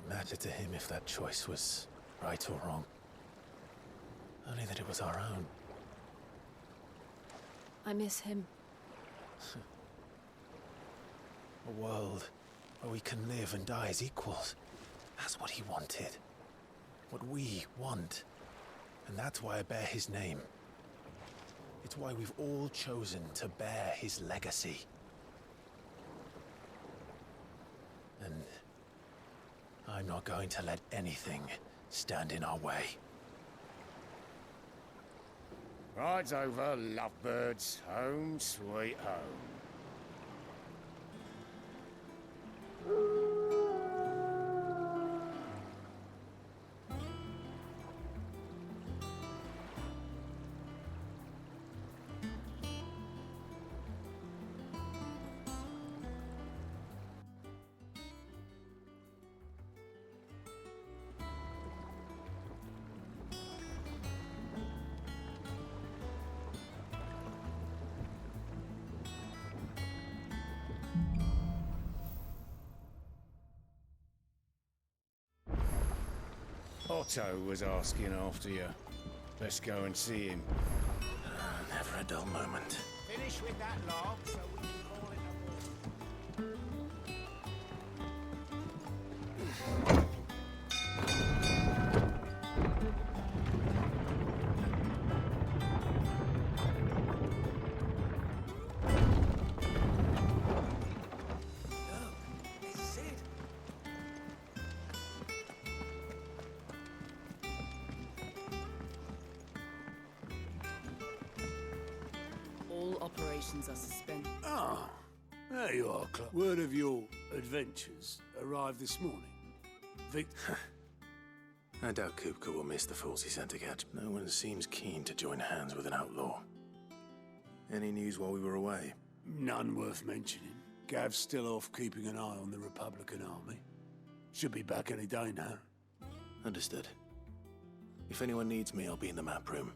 matter to him if that choice was right or wrong. Only that it was our own. I miss him. A world where we can live and die as equals. That's what he wanted. What we want. And that's why I bear his name. It's why we've all chosen to bear his legacy. And I'm not going to let anything stand in our way. Rides over, lovebirds, home sweet home. Otto was asking after you. Let's go and see him. Never a dull moment. Finish with that log so we can call it a walk. All operations are suspended. Ah, there you are, Clark. Word of your adventures arrived this morning. Victor. I doubt Kupka will miss the fools he sent to catch. No one seems keen to join hands with an outlaw. Any news while we were away? None worth mentioning. Gav's still off keeping an eye on the Republican army. Should be back any day now. Understood. If anyone needs me, I'll be in the map room.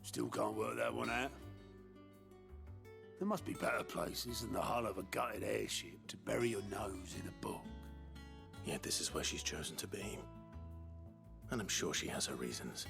Still can't work that one out. There must be better places than the hull of a gutted airship to bury your nose in a book. Yet this is where she's chosen to be. And I'm sure she has her reasons.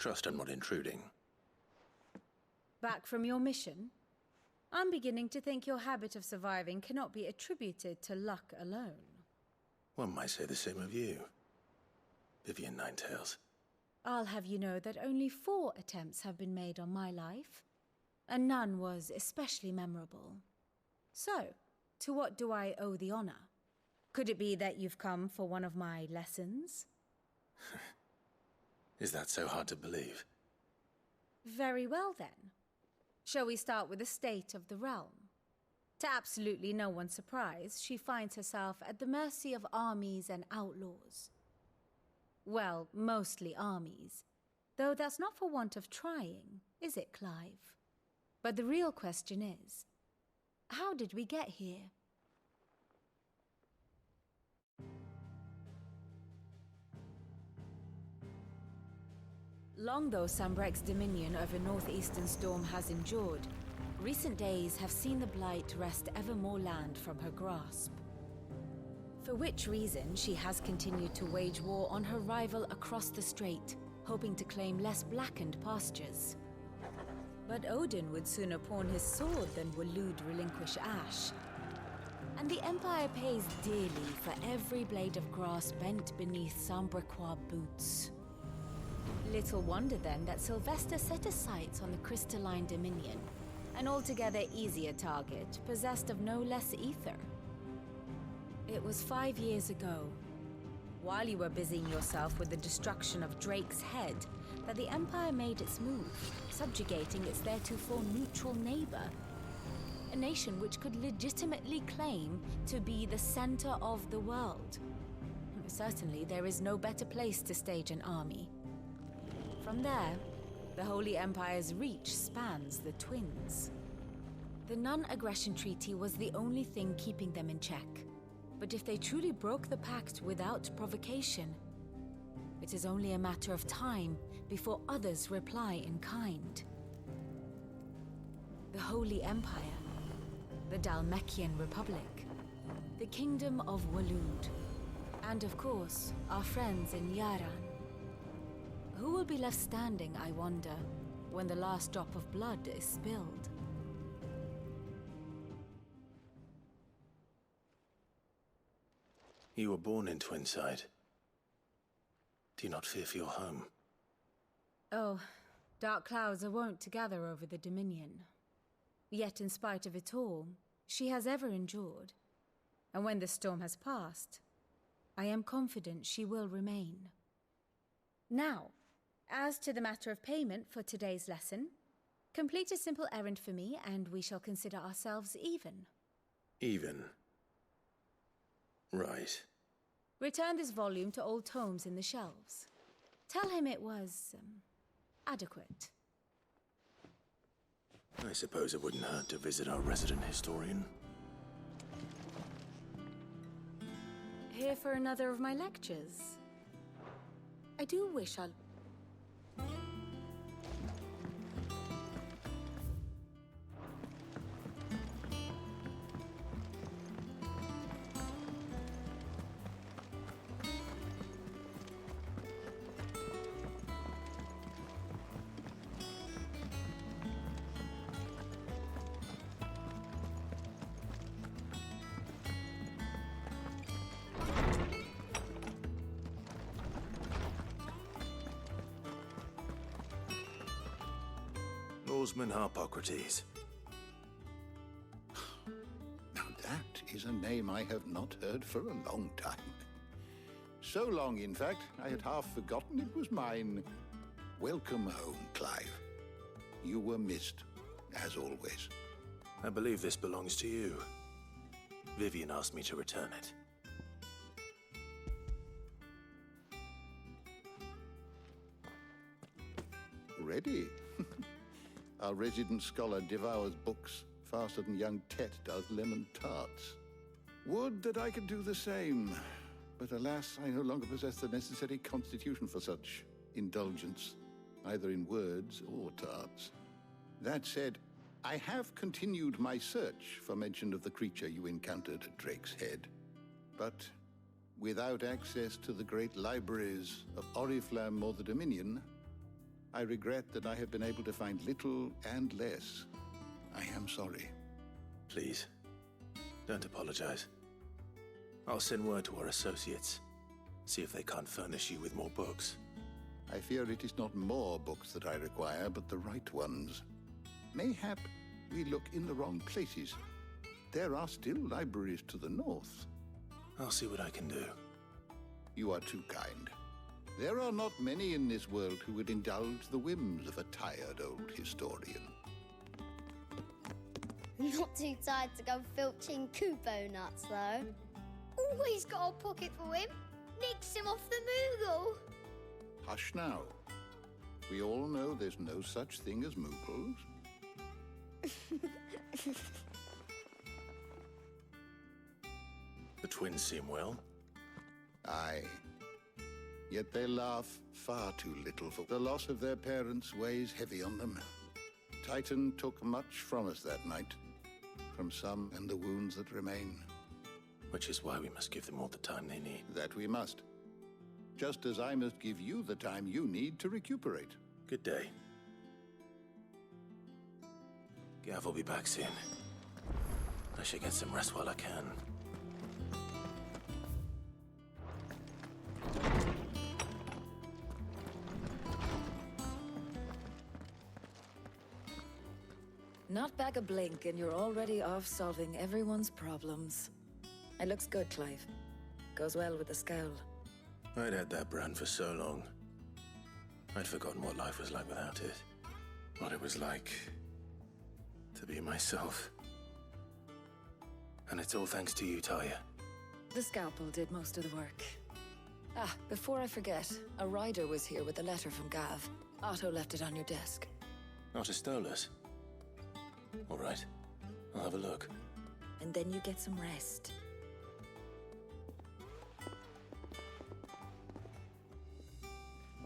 Trust I'm not intruding. Back from your mission? I'm beginning to think your habit of surviving cannot be attributed to luck alone. One might say the same of you, Vivian Ninetails. I'll have you know that only 4 attempts have been made on my life, and none was especially memorable. So, to what do I owe the honor? Could it be that you've come for one of my lessons? Is that so hard to believe? Very well then. Shall we start with the state of the realm? To absolutely no one's surprise, she finds herself at the mercy of armies and outlaws. Well, mostly armies. Though that's not for want of trying, is it, Clive? But the real question is, how did we get here? Long though Sambrek's dominion over northeastern Storm has endured, recent days have seen the Blight wrest ever more land from her grasp. For which reason she has continued to wage war on her rival across the strait, hoping to claim less blackened pastures. But Odin would sooner pawn his sword than Waloed relinquish Ash. And the Empire pays dearly for every blade of grass bent beneath Sambrequois boots. Little wonder then that Sylvester set his sights on the crystalline dominion, an altogether easier target, possessed of no less ether. It was 5 years ago, while you were busying yourself with the destruction of Drake's head, that the Empire made its move, subjugating its theretofore neutral neighbor. A nation which could legitimately claim to be the center of the world. Certainly, there is no better place to stage an army. From there, the Holy Empire's reach spans the Twins. The non-aggression treaty was the only thing keeping them in check. But if they truly broke the pact without provocation, it is only a matter of time before others reply in kind. The Holy Empire, the Dhalmekian Republic, the Kingdom of Waloed, and of course, our friends in Yaran. Who will be left standing, I wonder, when the last drop of blood is spilled? You were born in Twinside. Do you not fear for your home? Oh, dark clouds are wont to gather over the Dominion. Yet in spite of it all, she has ever endured. And when the storm has passed, I am confident she will remain. Now, as to the matter of payment for today's lesson, complete a simple errand for me and we shall consider ourselves even. Even? Right. Return this volume to old tomes in the shelves. Tell him it was, adequate. I suppose it wouldn't hurt to visit our resident historian. Here for another of my lectures. I do wish I'll... Orsman Harpocrates. Now that is a name I have not heard for a long time. So long, in fact, I had half forgotten it was mine. Welcome home, Clive. You were missed, as always. I believe this belongs to you. Vivian asked me to return it. Ready? Our resident scholar devours books faster than young Tet does lemon tarts. Would that I could do the same, but alas, I no longer possess the necessary constitution for such indulgence, either in words or tarts. That said, I have continued my search for mention of the creature you encountered at Drake's Head, but without access to the great libraries of Oriflamme or the Dominion, I regret that I have been able to find little and less. I am sorry. Please, don't apologize. I'll send word to our associates. See if they can't furnish you with more books. I fear it is not more books that I require, but the right ones. Mayhap we look in the wrong places. There are still libraries to the north. I'll see what I can do. You are too kind. There are not many in this world who would indulge the whims of a tired old historian. Not too tired to go filching Kupo nuts, though. Always got a pocket for him. Nicks him off the Moogle. Hush now. We all know there's no such thing as Moogles. The twins seem well. Aye. Yet they laugh far too little, for the loss of their parents weighs heavy on them. Titan took much from us that night. From some and the wounds that remain. Which is why we must give them all the time they need. That we must. Just as I must give you the time you need to recuperate. Good day. Gav will be back soon. I should get some rest while I can. Not back a blink and you're already off solving everyone's problems. It looks good, Clive. Goes well with the scowl. I'd had that brand for so long. I'd forgotten what life was like without it. What it was like to be myself. And it's all thanks to you, Talia. The scalpel did most of the work. Ah, before I forget, a rider was here with a letter from Gav. Otto left it on your desk. Otter stole us. All right, I'll have a look. And then you get some rest.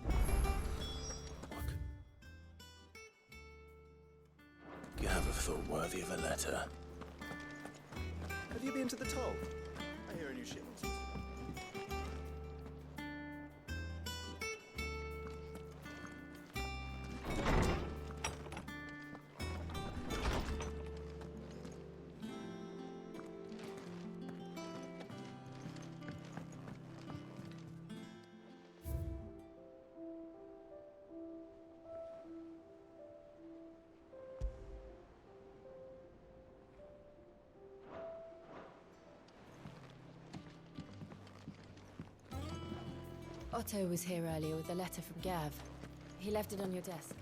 Look. Gav have thought worthy of a letter. Have you been to the toll? I hear a new ship. Otto was here earlier with a letter from Gav. He left it on your desk.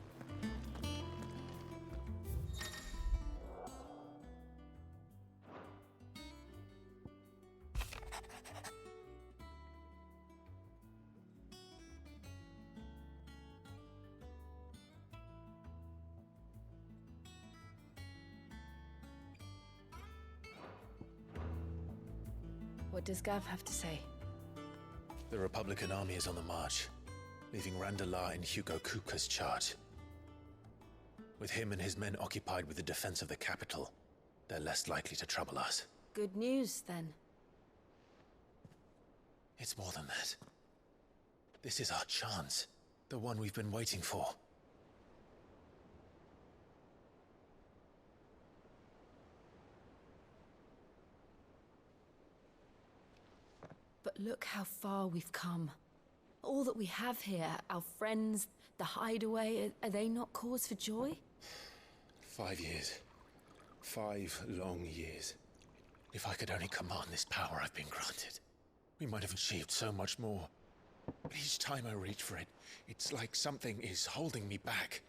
What does Gav have to say? The Republican army is on the march, leaving Randalar in Hugo Kuka's charge. With him and his men occupied with the defense of the capital, they're less likely to trouble us. Good news, then. It's more than that. This is our chance, the one we've been waiting for. But look how far we've come. All that we have here, our friends, the hideaway, are they not cause for joy? 5 years. 5 long years. If I could only command this power I've been granted, we might have achieved so much more. But each time I reach for it, it's like something is holding me back.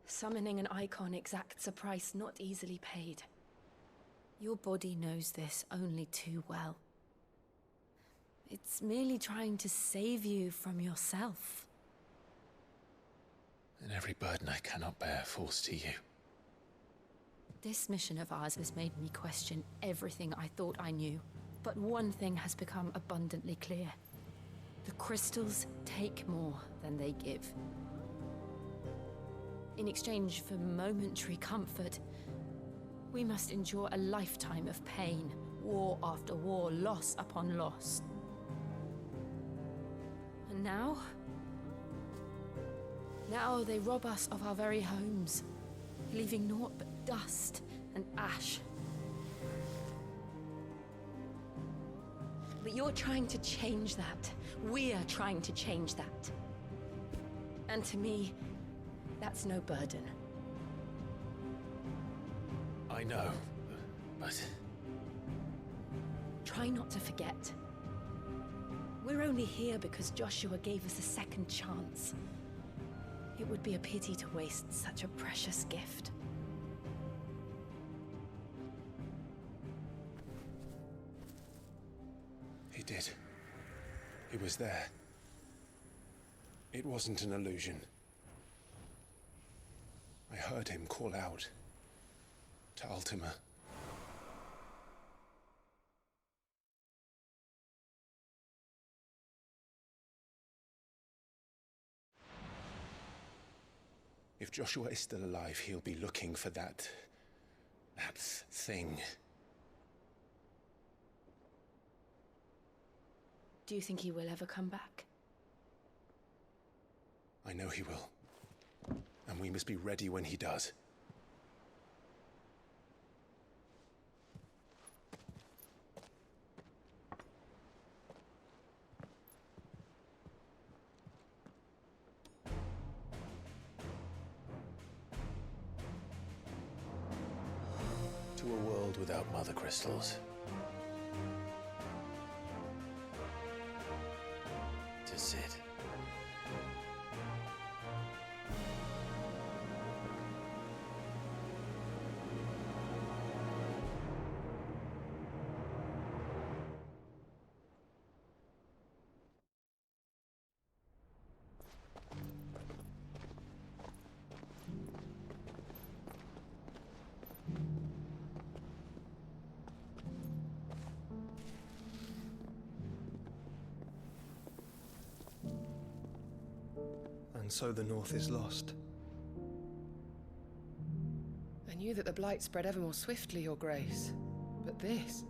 Summoning an icon exacts a price not easily paid. Your body knows this only too well. It's merely trying to save you from yourself. And every burden I cannot bear falls to you. This mission of ours has made me question everything I thought I knew. But one thing has become abundantly clear. The crystals take more than they give. In exchange for momentary comfort, we must endure a lifetime of pain, war after war, loss upon loss. And now, Now they rob us of our very homes, leaving naught but dust and ash. But you're trying to change that. We're trying to change that. And to me, that's no burden. I know, but... Try not to forget. We're only here because Joshua gave us a second chance. It would be a pity to waste such a precious gift. He did. He was there. It wasn't an illusion. I heard him call out to Ultima. If Joshua is still alive, he'll be looking for that thing. Do you think he will ever come back? I know he will. And we must be ready when he does. To a world without mother crystals. To Sid. And so the North is lost. I knew that the Blight spread ever more swiftly, Your Grace. But this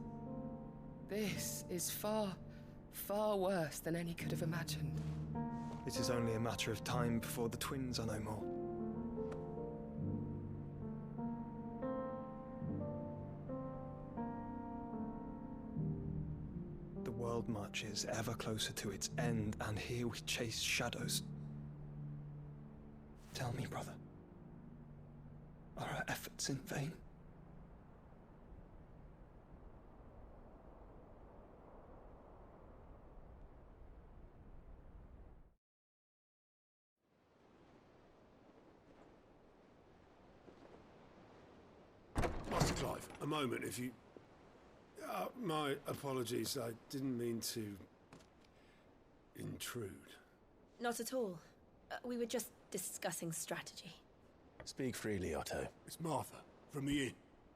is far, far worse than any could have imagined. It is only a matter of time before the twins are no more. The world marches ever closer to its end, and here we chase shadows. Tell me, brother, are our efforts in vain? Master Clive, a moment, if you... my apologies, I didn't mean to... intrude. Not at all. We were just discussing strategy. Speak freely, Otto. It's Martha, from the inn.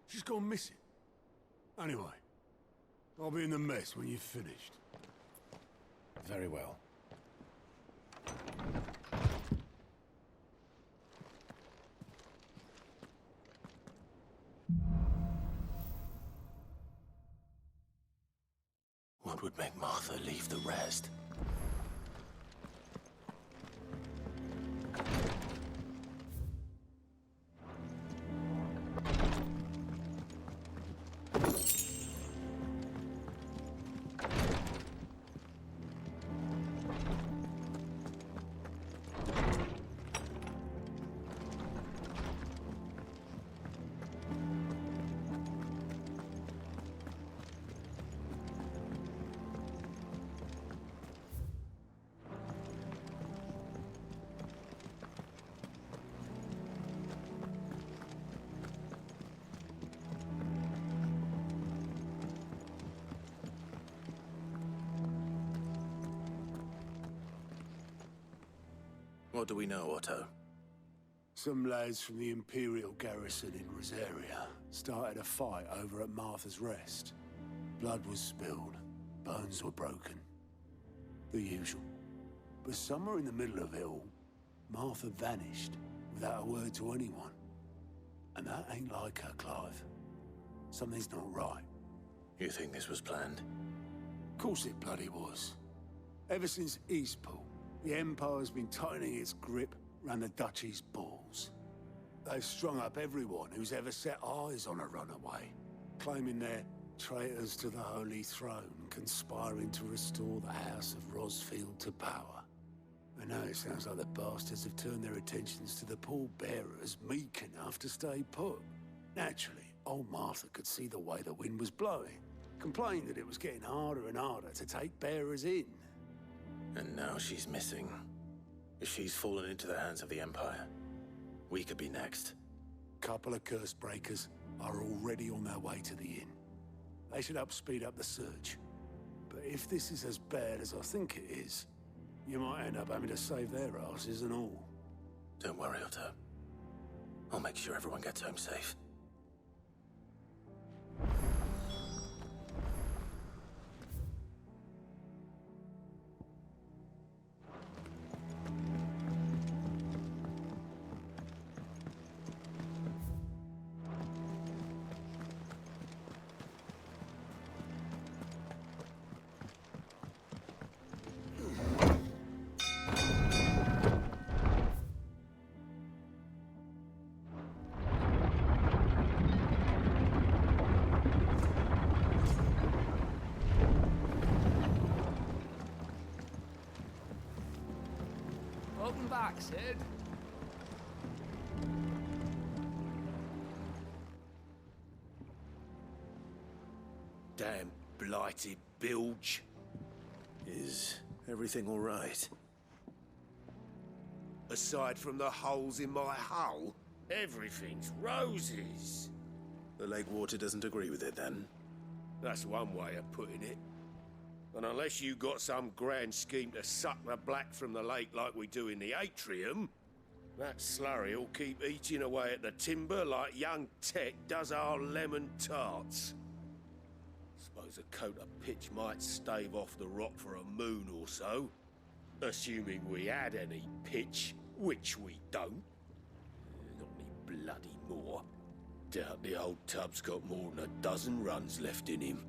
She's gone missing. Anyway, I'll be in the mess when you've finished. Very well. What would make Martha leave the rest? What do we know, Otto? Some lads from the Imperial garrison in Rosaria started a fight over at Martha's Rest. Blood was spilled, bones were broken. The usual. But somewhere in the middle of it all, Martha vanished without a word to anyone. And that ain't like her, Clive. Something's not right. You think this was planned? Of course it bloody was. Ever since Eastpool, the Empire's been tightening its grip ran the duchy's balls. They've strung up everyone who's ever set eyes on a runaway, claiming they're traitors to the Holy Throne, conspiring to restore the House of Rosfield to power. And now it sounds like the bastards have turned their attentions to the pallbearers meek enough to stay put. Naturally, old Martha could see the way the wind was blowing, complained that it was getting harder and harder to take bearers in. And now she's missing. If she's fallen into the hands of the Empire, we could be next. Couple of curse breakers are already on their way to the inn. They should help speed up the search. But if this is as bad as I think it is, you might end up having to save their asses and all. Don't worry, Otto. I'll make sure everyone gets home safe. Welcome back, Sid. Damn blighted bilge. Is everything all right? Aside from the holes in my hull, everything's roses. The lake water doesn't agree with it, then? That's one way of putting it. And unless you got some grand scheme to suck the black from the lake like we do in the atrium, that slurry'll keep eating away at the timber like young Tet does our lemon tarts. Suppose a coat of pitch might stave off the rot for a moon or so, assuming we had any pitch, which we don't. Not any bloody more. Doubt the old tub's got more than a dozen runs left in him.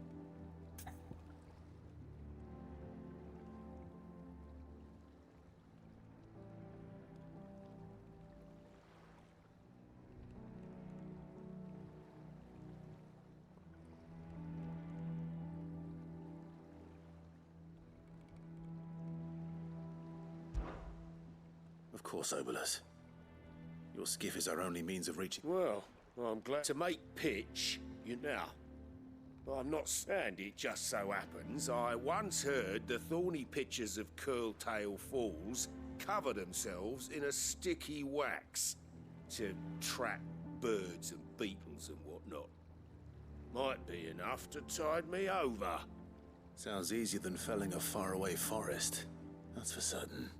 Of course, Obolus. Your skiff is our only means of reaching... Well, I'm glad to make pitch, you know. I'm not saying it just so happens. I once heard the thorny pitchers of Curltail Falls cover themselves in a sticky wax to trap birds and beetles and whatnot. Might be enough to tide me over. Sounds easier than felling a faraway forest. That's for certain.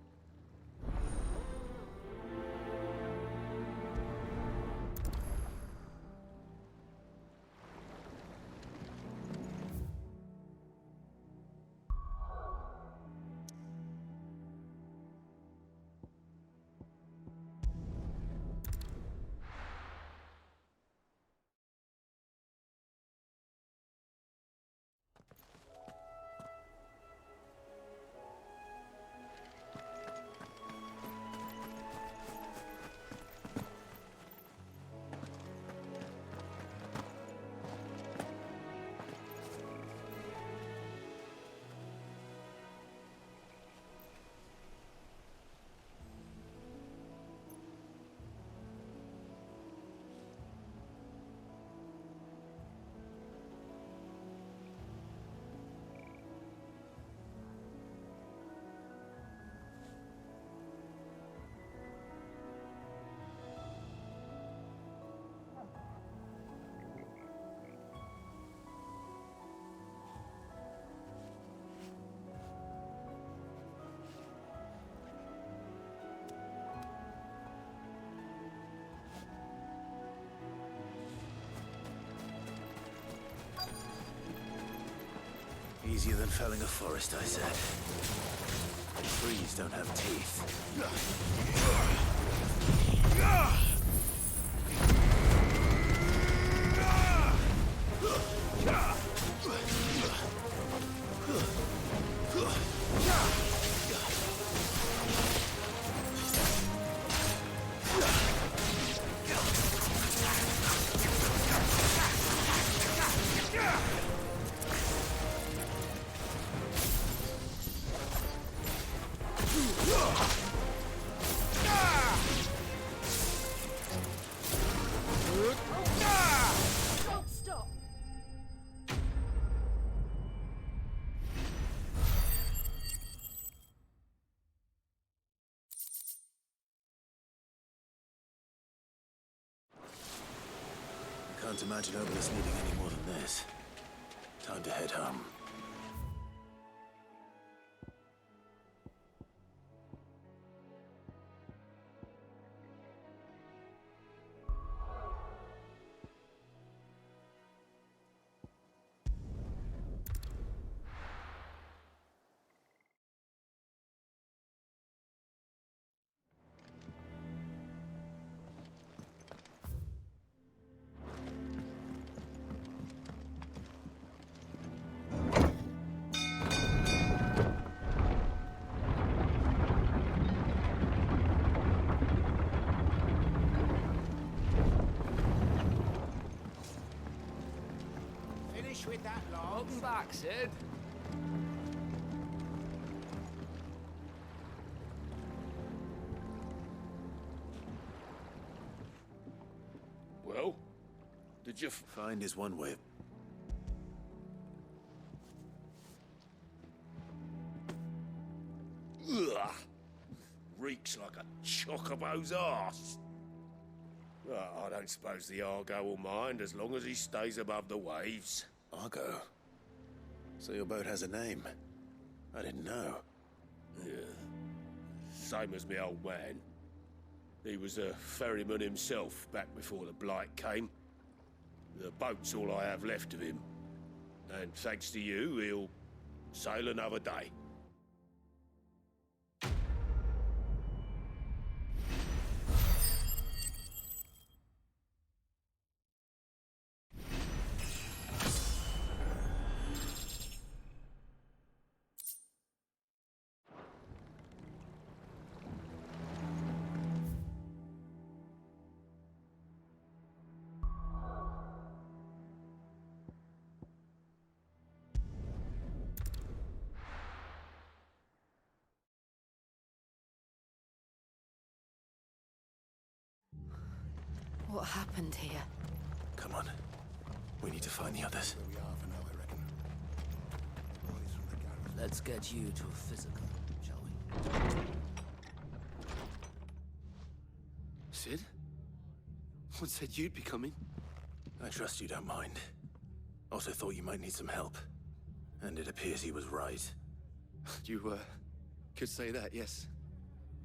Easier than felling a forest, I said. Trees don't have teeth. Can't imagine Obolus needing any more than this. Time to head home. With that lot. Welcome back, Sid. Well, did you find is one way. Ugh. Reeks like a chocobo's arse. Well, I don't suppose the Argo will mind as long as he stays above the waves. Argo? So your boat has a name? I didn't know. Yeah. Same as my old man. He was a ferryman himself back before the Blight came. The boat's all I have left of him. And thanks to you, he'll sail another day. What happened here? Come on. We need to find the others. We are for now, I reckon. Boys from the garrison. Let's get you to a physical, shall we? Sid? What said you'd be coming? I trust you don't mind. Also thought you might need some help. And it appears he was right. You, could say that, yes.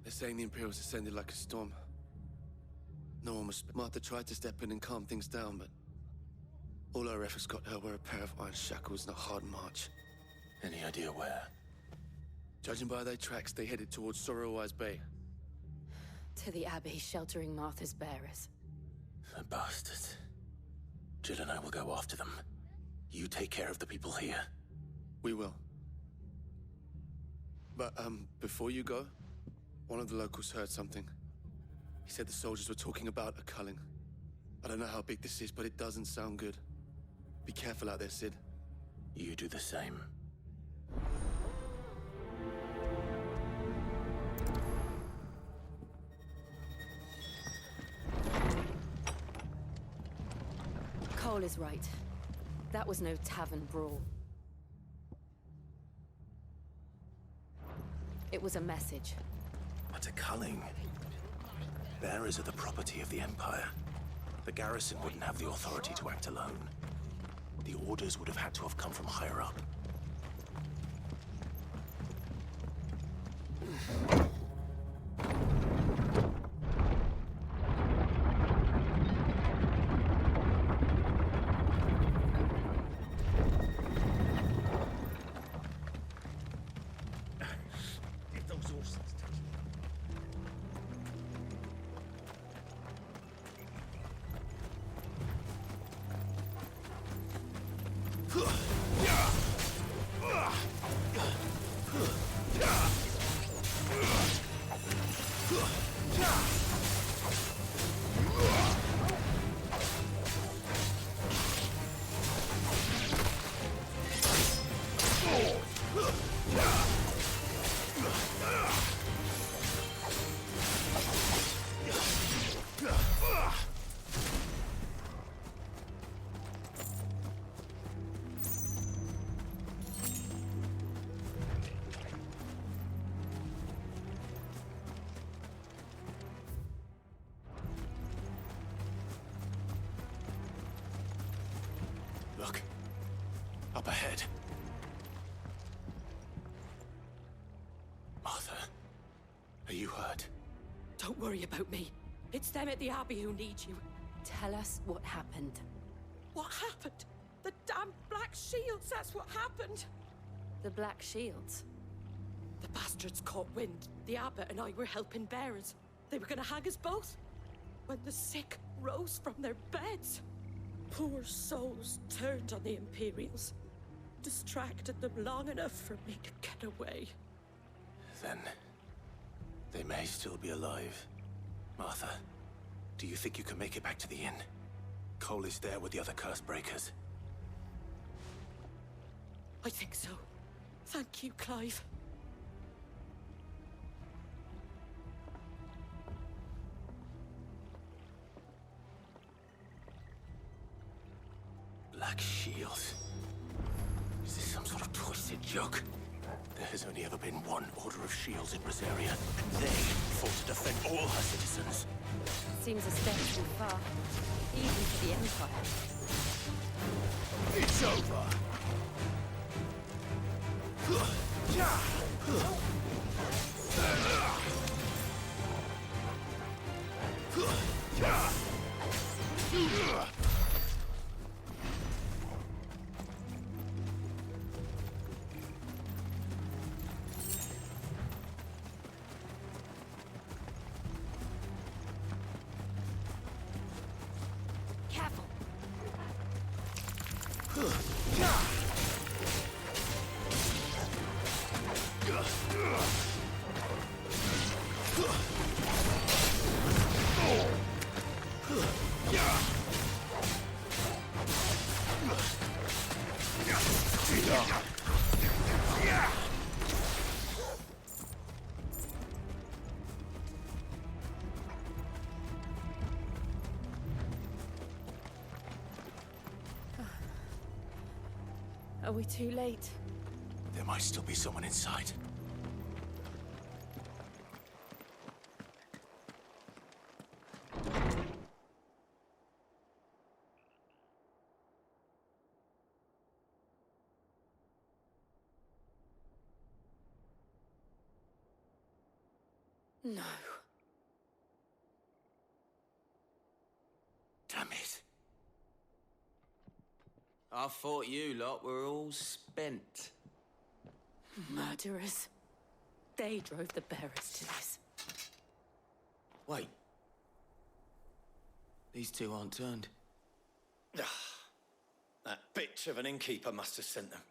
They're saying the Imperials ascended like a storm. No one was... Martha tried to step in and calm things down, but... all our efforts got her were a pair of iron shackles and a hard march. Any idea where? Judging by their tracks, they headed towards Sorrowwise Bay. To the Abbey, sheltering Martha's bearers. The bastards. Jill and I will go after them. You take care of the people here. We will. But, before you go, one of the locals heard something. He said the soldiers were talking about a culling. I don't know how big this is, but it doesn't sound good. Be careful out there, Sid. You do the same. Cole is right. That was no tavern brawl. It was a message. But a culling. Bearers are the property of the Empire. The garrison wouldn't have the authority to act alone. The orders would have had to have come from higher up. Are you hurt? Don't worry about me. It's them at the Abbey who need you. Tell us what happened. What happened? The damn Black Shields, that's what happened! The Black Shields? The bastards caught wind. The Abbot and I were helping bearers. They were gonna hang us both. When the sick rose from their beds, poor souls turned on the Imperials. Distracted them long enough for me to get away. Then they may still be alive. Martha, do you think you can make it back to the inn? Cole is there with the other curse breakers. I think so. Thank you, Clive. Black Shields. Is this some sort of twisted joke? There has only ever been one Order of Shields in Rosaria, and they fought to defend all her citizens. Seems a step too far, even for the Empire. It's over! Careful! Are we too late? There might still be someone inside. No. Damn it. I thought you lot were all spent. Murderers. They drove the bearers to this. Wait. These two aren't turned. That bitch of an innkeeper must have sent them.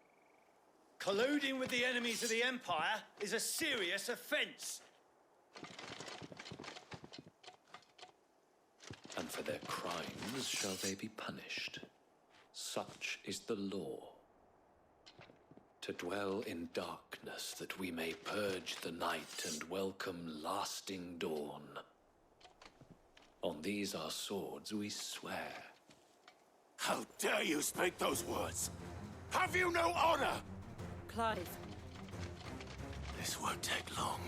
Colluding with the enemies of the Empire is a serious offence. And for their crimes shall they be punished. Such is the law. To dwell in darkness that we may purge the night and welcome lasting dawn. On these our swords we swear. How dare you speak those words? Have you no honor? Clive. This won't take long.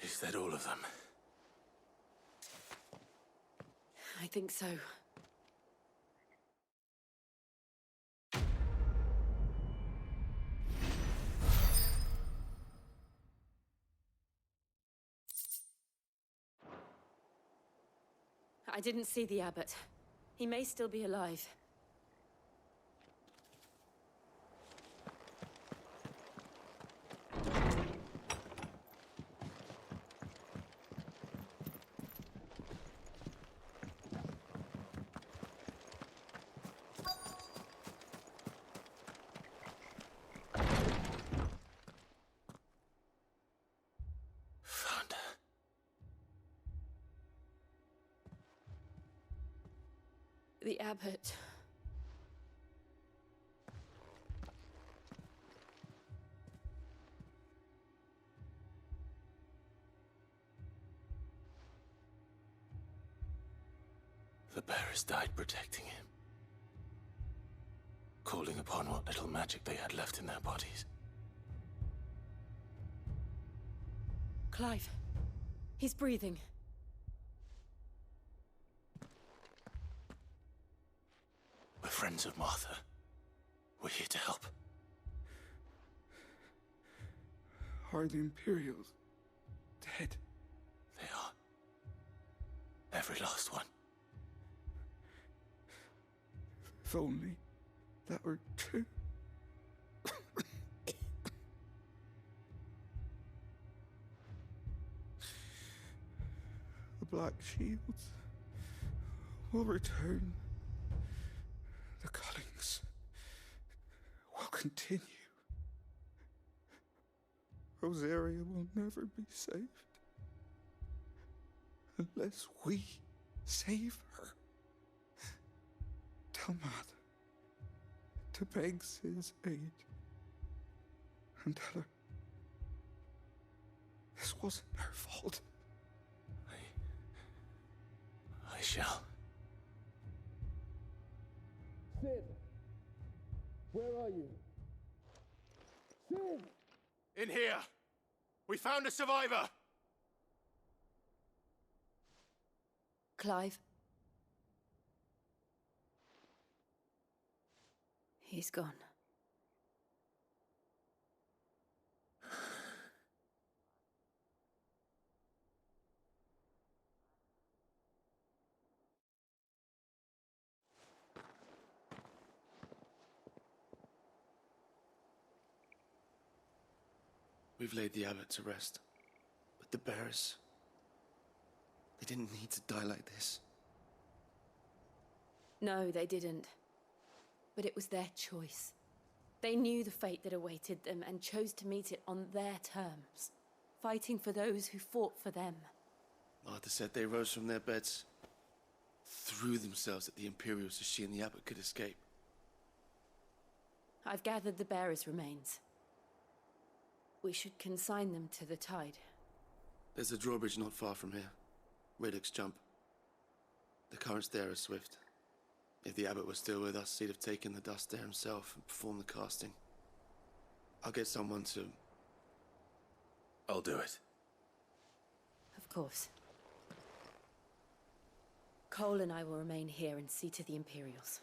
Is that all of them? I think so. I didn't see the Abbot. He may still be alive. The abbot. The bearers died protecting him, calling upon what little magic they had left in their bodies. Clive. He's breathing. We're friends of Martha. We're here to help. Are the Imperials dead? They are. Every last one. If only that were true. The Black Shields will return. The cuttings will continue. Rosaria will never be saved unless we save her. Tell Matt to beg his aid and tell her this wasn't her fault. I shall. Sid! Where are you? Sid! In here! We found a survivor! Clive. He's gone. We've laid the abbot to rest. But the bearers... they didn't need to die like this. No, they didn't. But it was their choice. They knew the fate that awaited them and chose to meet it on their terms, fighting for those who fought for them. Martha said they rose from their beds, threw themselves at the Imperials so she and the abbot could escape. I've gathered the bearers' remains. We should consign them to the tide. There's a drawbridge not far from here. Radix Jump. The currents there are swift. If the abbot was still with us, he'd have taken the dust there himself and performed the casting. I'll get someone to... I'll do it. Of course. Cole and I will remain here and see to the Imperials.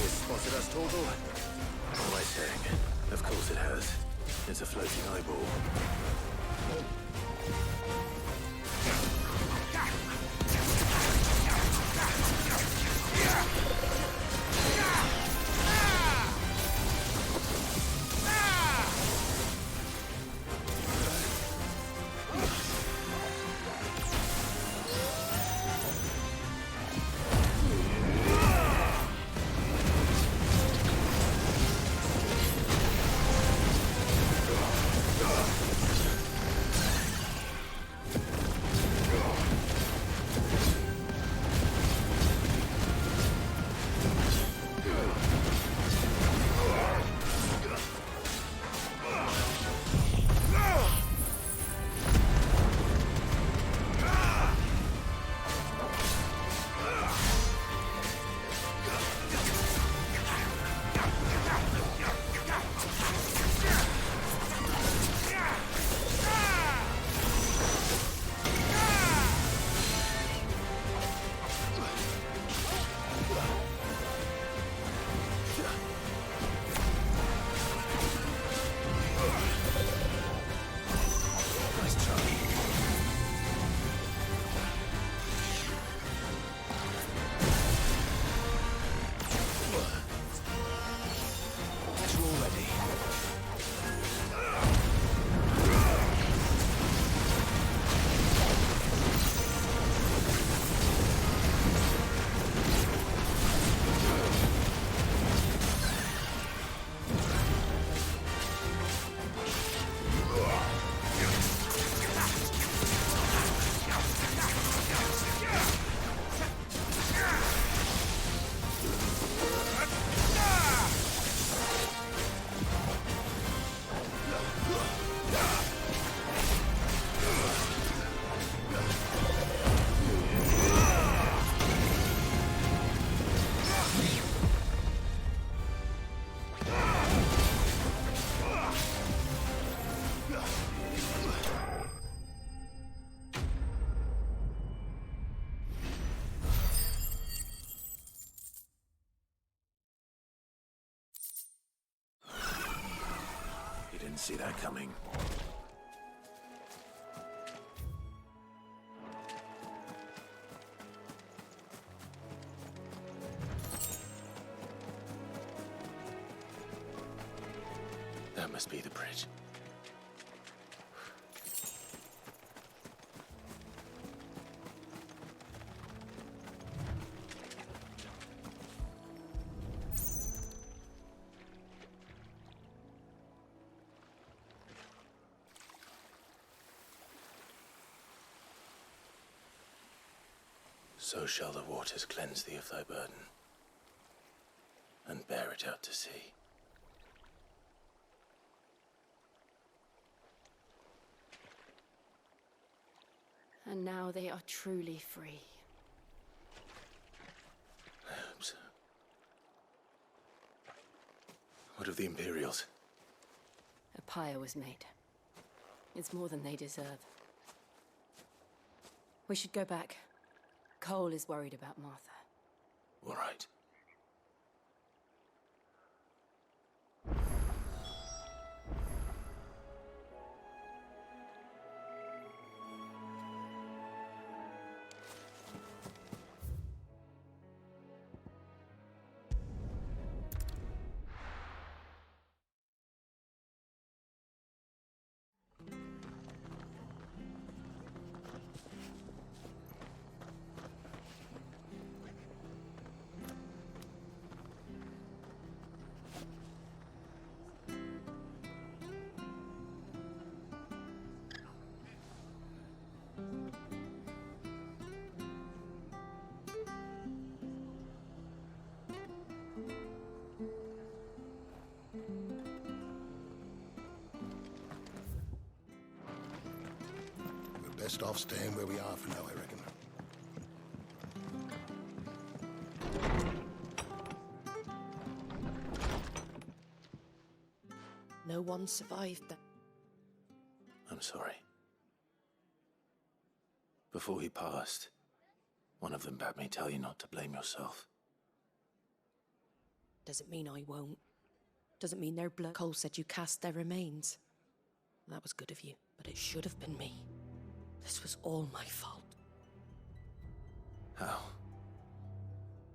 Spotted us, Torgal? What am I saying? Of course it has. It's a floating eyeball. Didn't see that coming. That must be the bridge. So shall the waters cleanse thee of thy burden, and bear it out to sea. And now they are truly free. I hope so. What of the Imperials? A pyre was made. It's more than they deserve. We should go back. Cole is worried about Martha. All right. Best off staying where we are for now, I reckon. No one survived that. I'm sorry. Before he passed, one of them bade me tell you not to blame yourself. Doesn't mean I won't. Doesn't mean their blood. Cole said you cast their remains. That was good of you, but it should have been me. This was all my fault. How?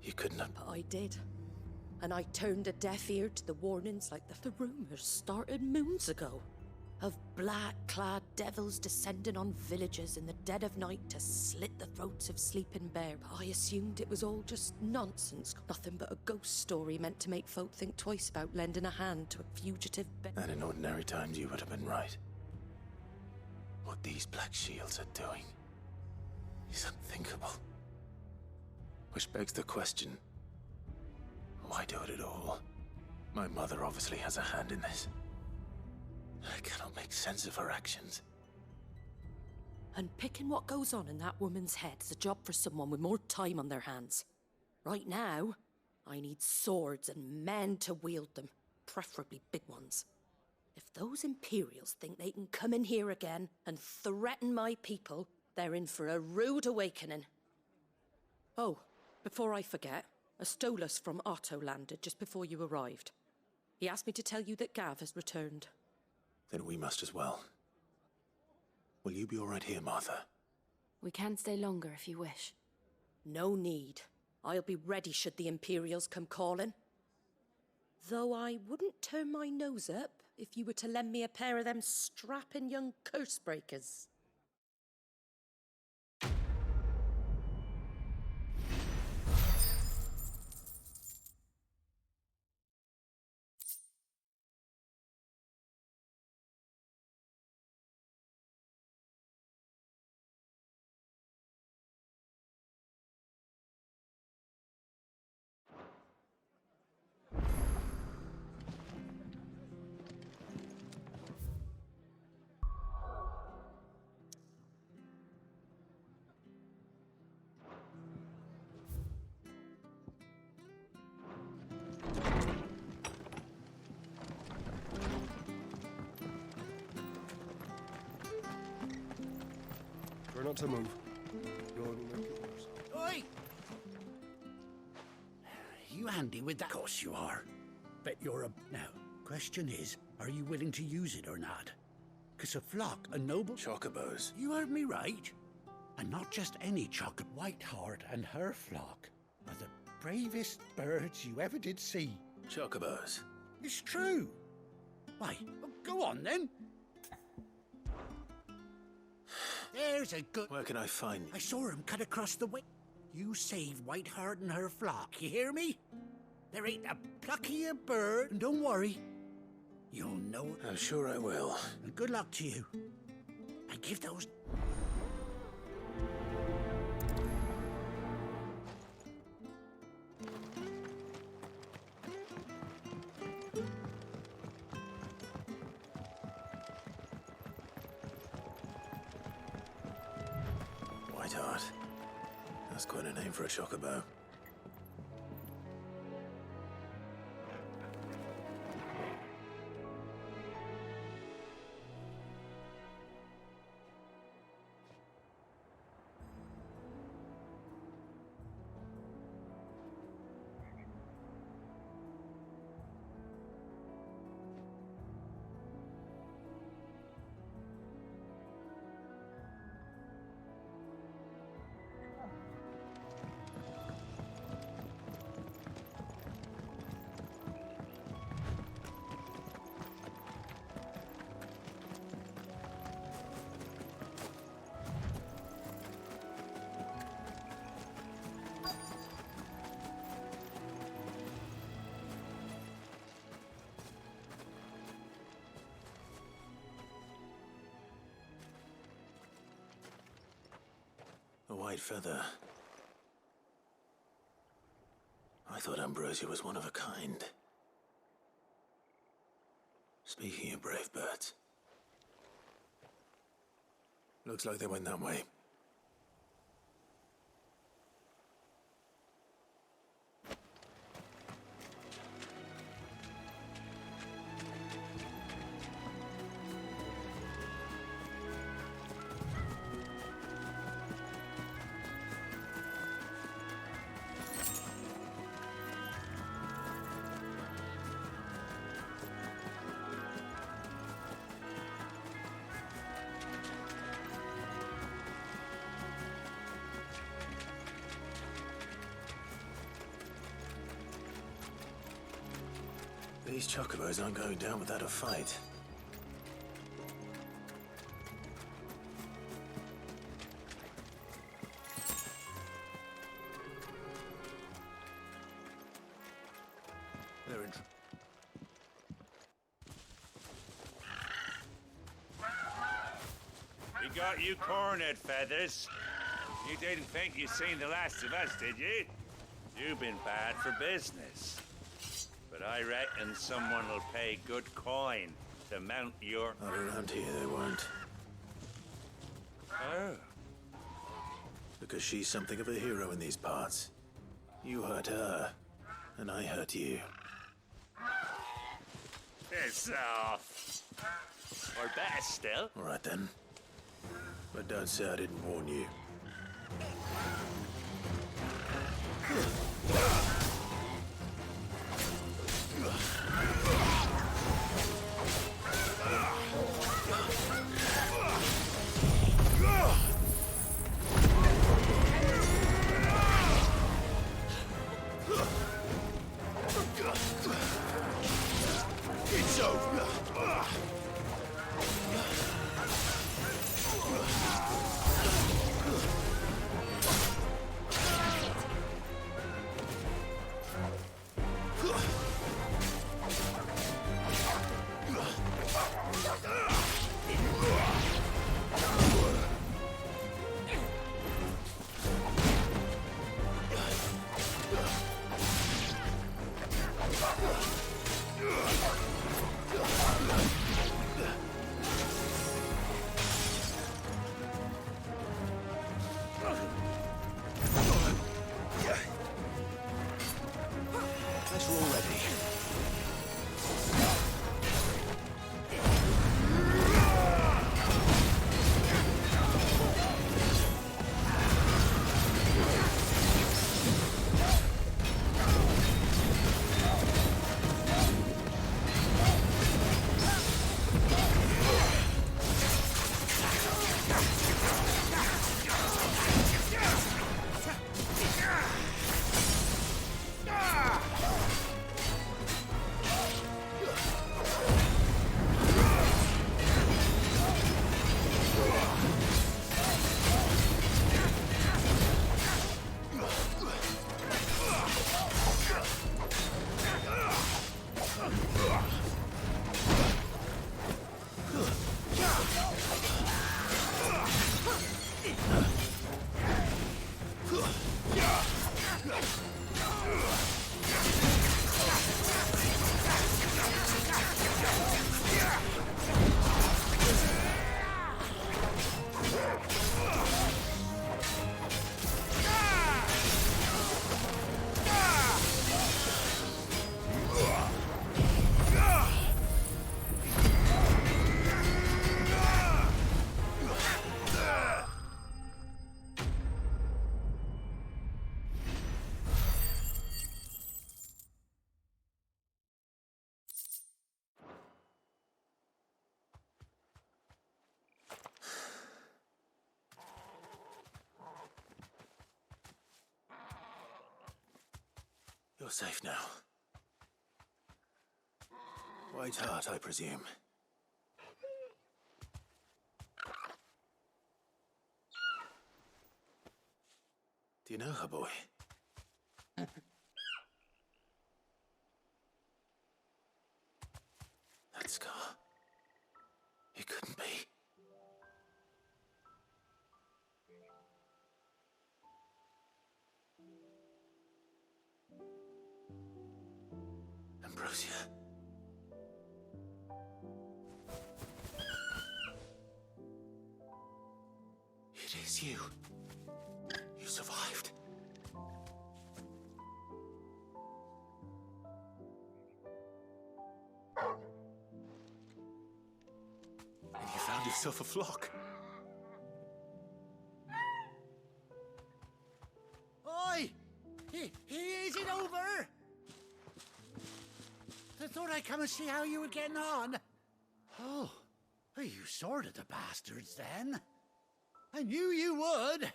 You couldn't have... But I did. And I turned a deaf ear to the warnings like the rumors started moons ago. Of black-clad devils descending on villages in the dead of night to slit the throats of sleeping bear. But I assumed it was all just nonsense. Nothing but a ghost story meant to make folk think twice about lending a hand to a fugitive bear. And in ordinary times you would have been right. What these Black Shields are doing is unthinkable. Which begs the question, why do it at all? My mother obviously has a hand in this. I cannot make sense of her actions. And picking what goes on in that woman's head is a job for someone with more time on their hands. Right now, I need swords and men to wield them, preferably big ones. If those Imperials think they can come in here again and threaten my people, they're in for a rude awakening. Oh, before I forget, a Stolas from Otto landed just before you arrived. He asked me to tell you that Gav has returned. Then we must as well. Will you be all right here, Martha? We can stay longer if you wish. No need. I'll be ready should the Imperials come calling. Though I wouldn't turn my nose up if you were to lend me a pair of them strapping young curse breakers. Try not to move. Oi! You handy with that? Of course you are. Bet you're a... Now, question is, Are you willing to use it or not? 'Cause a flock, a noble... Chocobos. You heard me right. And not just any chocobo. Whiteheart and her flock are the bravest birds you ever did see. Chocobos. It's true. Why, well, go on then. There's a good... Where can I find you? I saw him cut across the way. You save Whiteheart and her flock, you hear me? There ain't a pluckier bird. And don't worry, you'll know it. I'm sure I will. And good luck to you. And give those... Whiteheart. That's quite a name for a chocobo. A white feather. I thought Ambrosia was one of a kind. Speaking of brave birds. Looks like they went that way. These chocobos aren't going down without a fight. They're in We got you cornered, Feathers. You didn't think you'd seen the last of us, did you? You've been bad for business. But I reckon someone will pay good coin to mount your... Not around here, they won't. Oh. Because she's something of a hero in these parts. You hurt her, and I hurt you. Piss off. Or better still. All right, then. But don't say I didn't warn you. It's over. You're safe now. White Hart, I presume. Do you know her, boy? That scar. It couldn't be. Ambrosia. It is you. You survived. And you found yourself a flock. Oi! Is it over? I thought I'd come and see how you were getting on. Oh, you sorted the bastards then. I knew you would.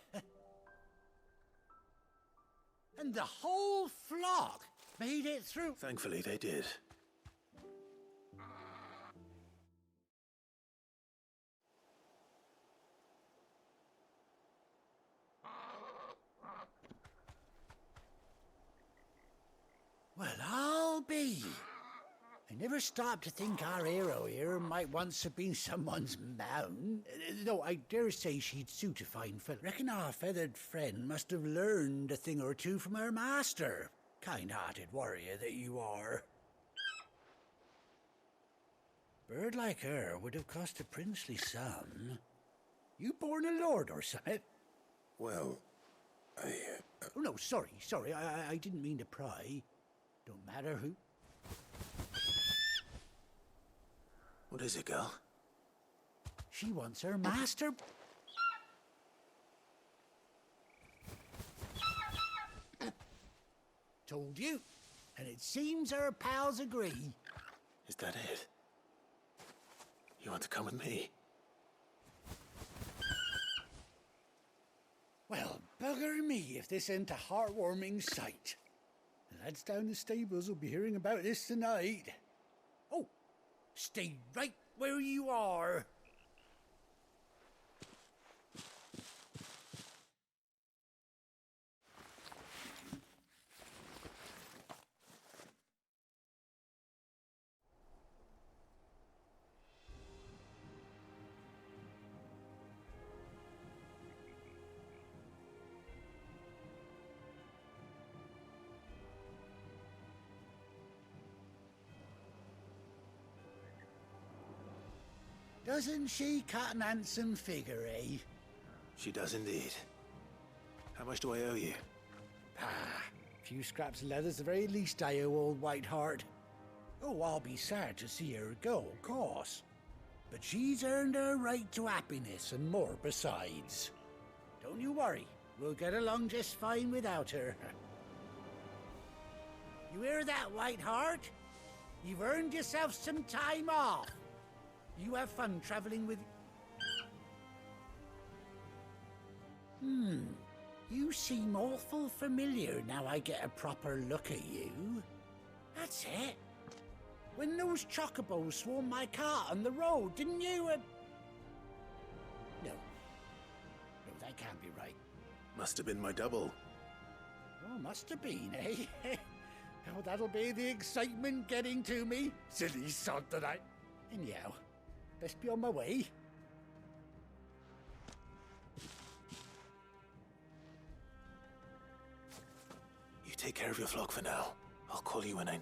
And the whole flock made it through. Thankfully, they did. Well, I'll be. I never stopped to think our hero here might once have been someone's mount. Though I dare say she'd suit a fine fellow. Reckon our feathered friend must have learned a thing or two from her master. Kind-hearted warrior that you are. Bird like her would have cost a princely sum. You born a lord or something? Well, Oh, no, sorry. I didn't mean to pry. Don't matter who. What is it, girl? She wants her master. Told you. And it seems her pals agree. Is that it? You want to come with me? Well, bugger me if this ain't a heartwarming sight. The lads down the stables will be hearing about this tonight. Oh, stay right where you are. Doesn't she cut an handsome figure, eh? She does indeed. How much do I owe you? A few scraps of leather's the very least I owe old White Hart. Oh, I'll be sad to see her go, of course. But she's earned her right to happiness and more besides. Don't you worry, we'll get along just fine without her. You hear that, White Hart? You've earned yourself some time off. You have fun traveling with... You seem awful familiar now I get a proper look at you. That's it. When those chocobos swarmed my cart on the road, didn't you? No, that can't be right. Must have been my double. Oh, must have been, eh? Oh, that'll be the excitement getting to me. Silly sod that I... Anyhow, best be on my way. You take care of your flock for now. I'll call you when I...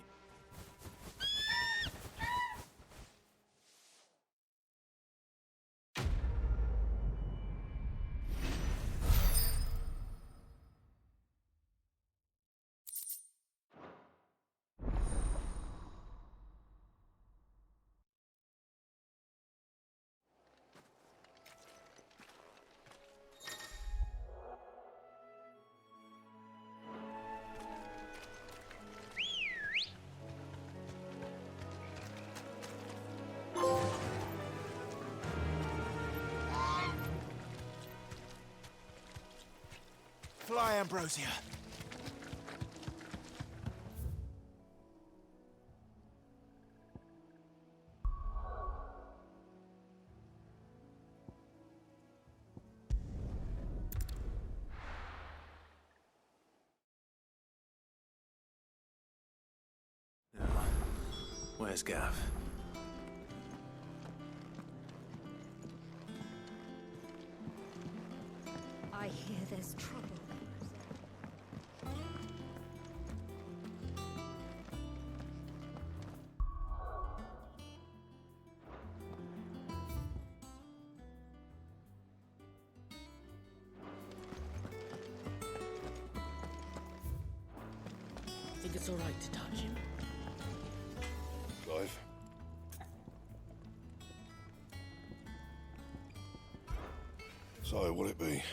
Fly, Ambrosia. Where's Gav? I hear there's trouble. Think it's all right to touch him? Clive. So, what'll it be?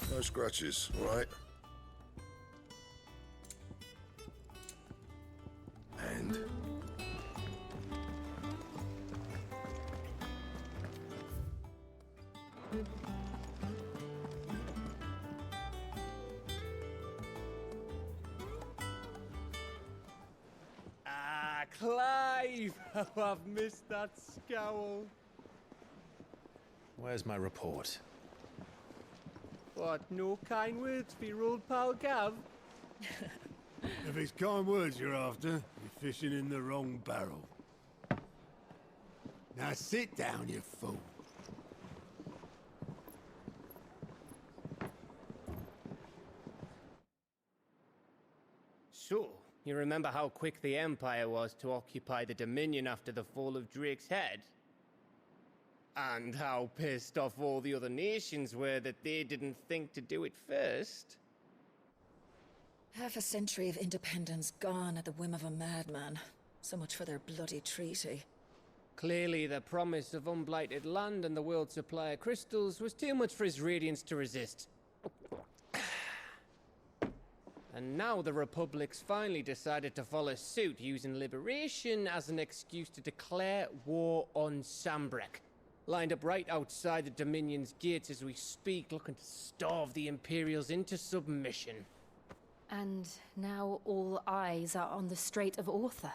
No scratches, all right? And? Ah, Clive! Oh, I've missed that scowl. Where's my report? What, no kind words for your old pal Gav? If it's kind words you're after, you're fishing in the wrong barrel. Now sit down, you fool. So, you remember how quick the Empire was to occupy the Dominion after the fall of Drake's head? And how pissed off all the other nations were that they didn't think to do it first? Half a century of independence gone at the whim of a madman. So much for their bloody treaty. Clearly, the promise of unblighted land and the world's supply of crystals was too much for his radiance to resist. And now the Republic's finally decided to follow suit, using liberation as an excuse to declare war on Sambrek. Lined up right outside the Dominion's gates as we speak, looking to starve the Imperials into submission. And now all eyes are on the Strait of Author.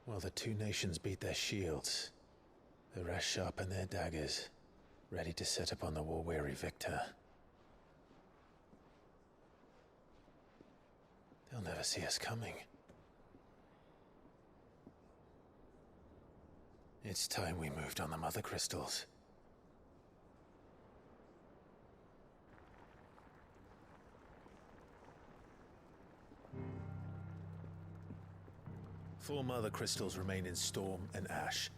Well, the two nations beat their shields. The rest sharpen their daggers, ready to set upon the war-weary victor. They'll never see us coming. It's time we moved on the mother crystals. Four mother crystals remain in Storm and Ash.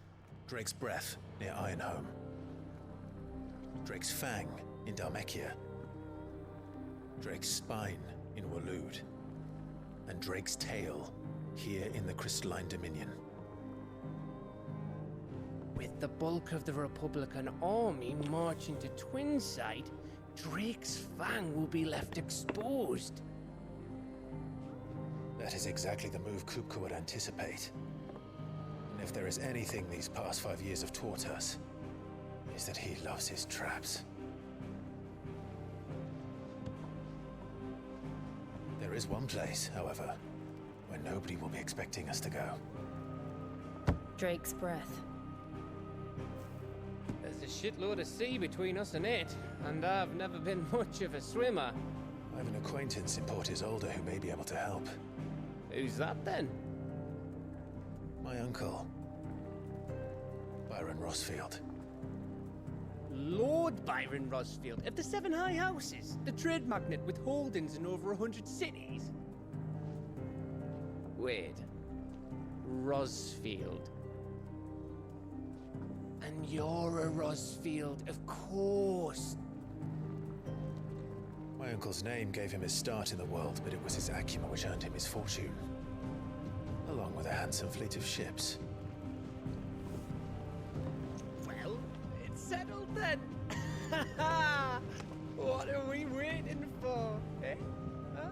Drake's Breath near Ironhome. Drake's Fang in Dhalmekia. Drake's Spine in Waloed. And Drake's Tail here in the Crystalline Dominion. With the bulk of the Republican army marching to Twinside, Drake's Fang will be left exposed. That is exactly the move Kupka would anticipate. And if there is anything these past 5 years have taught us, is that he loves his traps. There is one place, however, where nobody will be expecting us to go. Drake's Breath. There's a shitload of sea between us and it, and I've never been much of a swimmer. I have an acquaintance in Port Isolde who may be able to help. Who's that then? My uncle, Byron Rosfield. Lord Byron Rosfield of the Seven High Houses, the trade magnate with holdings in over 100 cities. Wait, Rosfield. And you're a Rosfield, of course. My uncle's name gave him his start in the world, but it was his acumen which earned him his fortune, along with a handsome fleet of ships. Well, it's settled then. What are we waiting for, eh? Huh?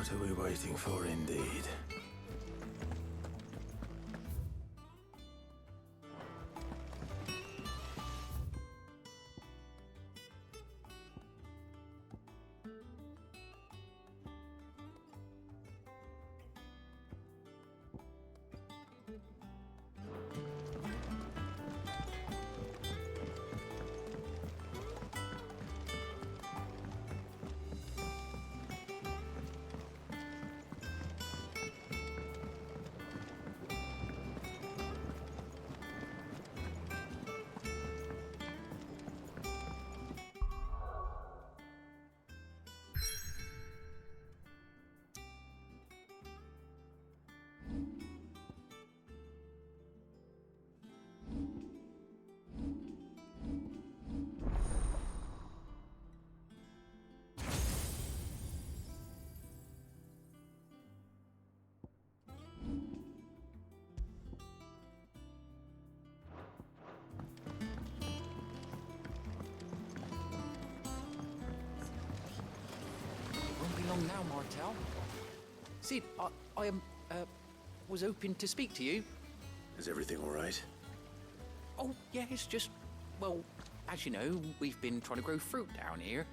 What are we waiting for, indeed? Won't be long now, Martel. Sid, I was hoping to speak to you. Is everything all right? Oh, yeah, it's just, well, as you know, we've been trying to grow fruit down here.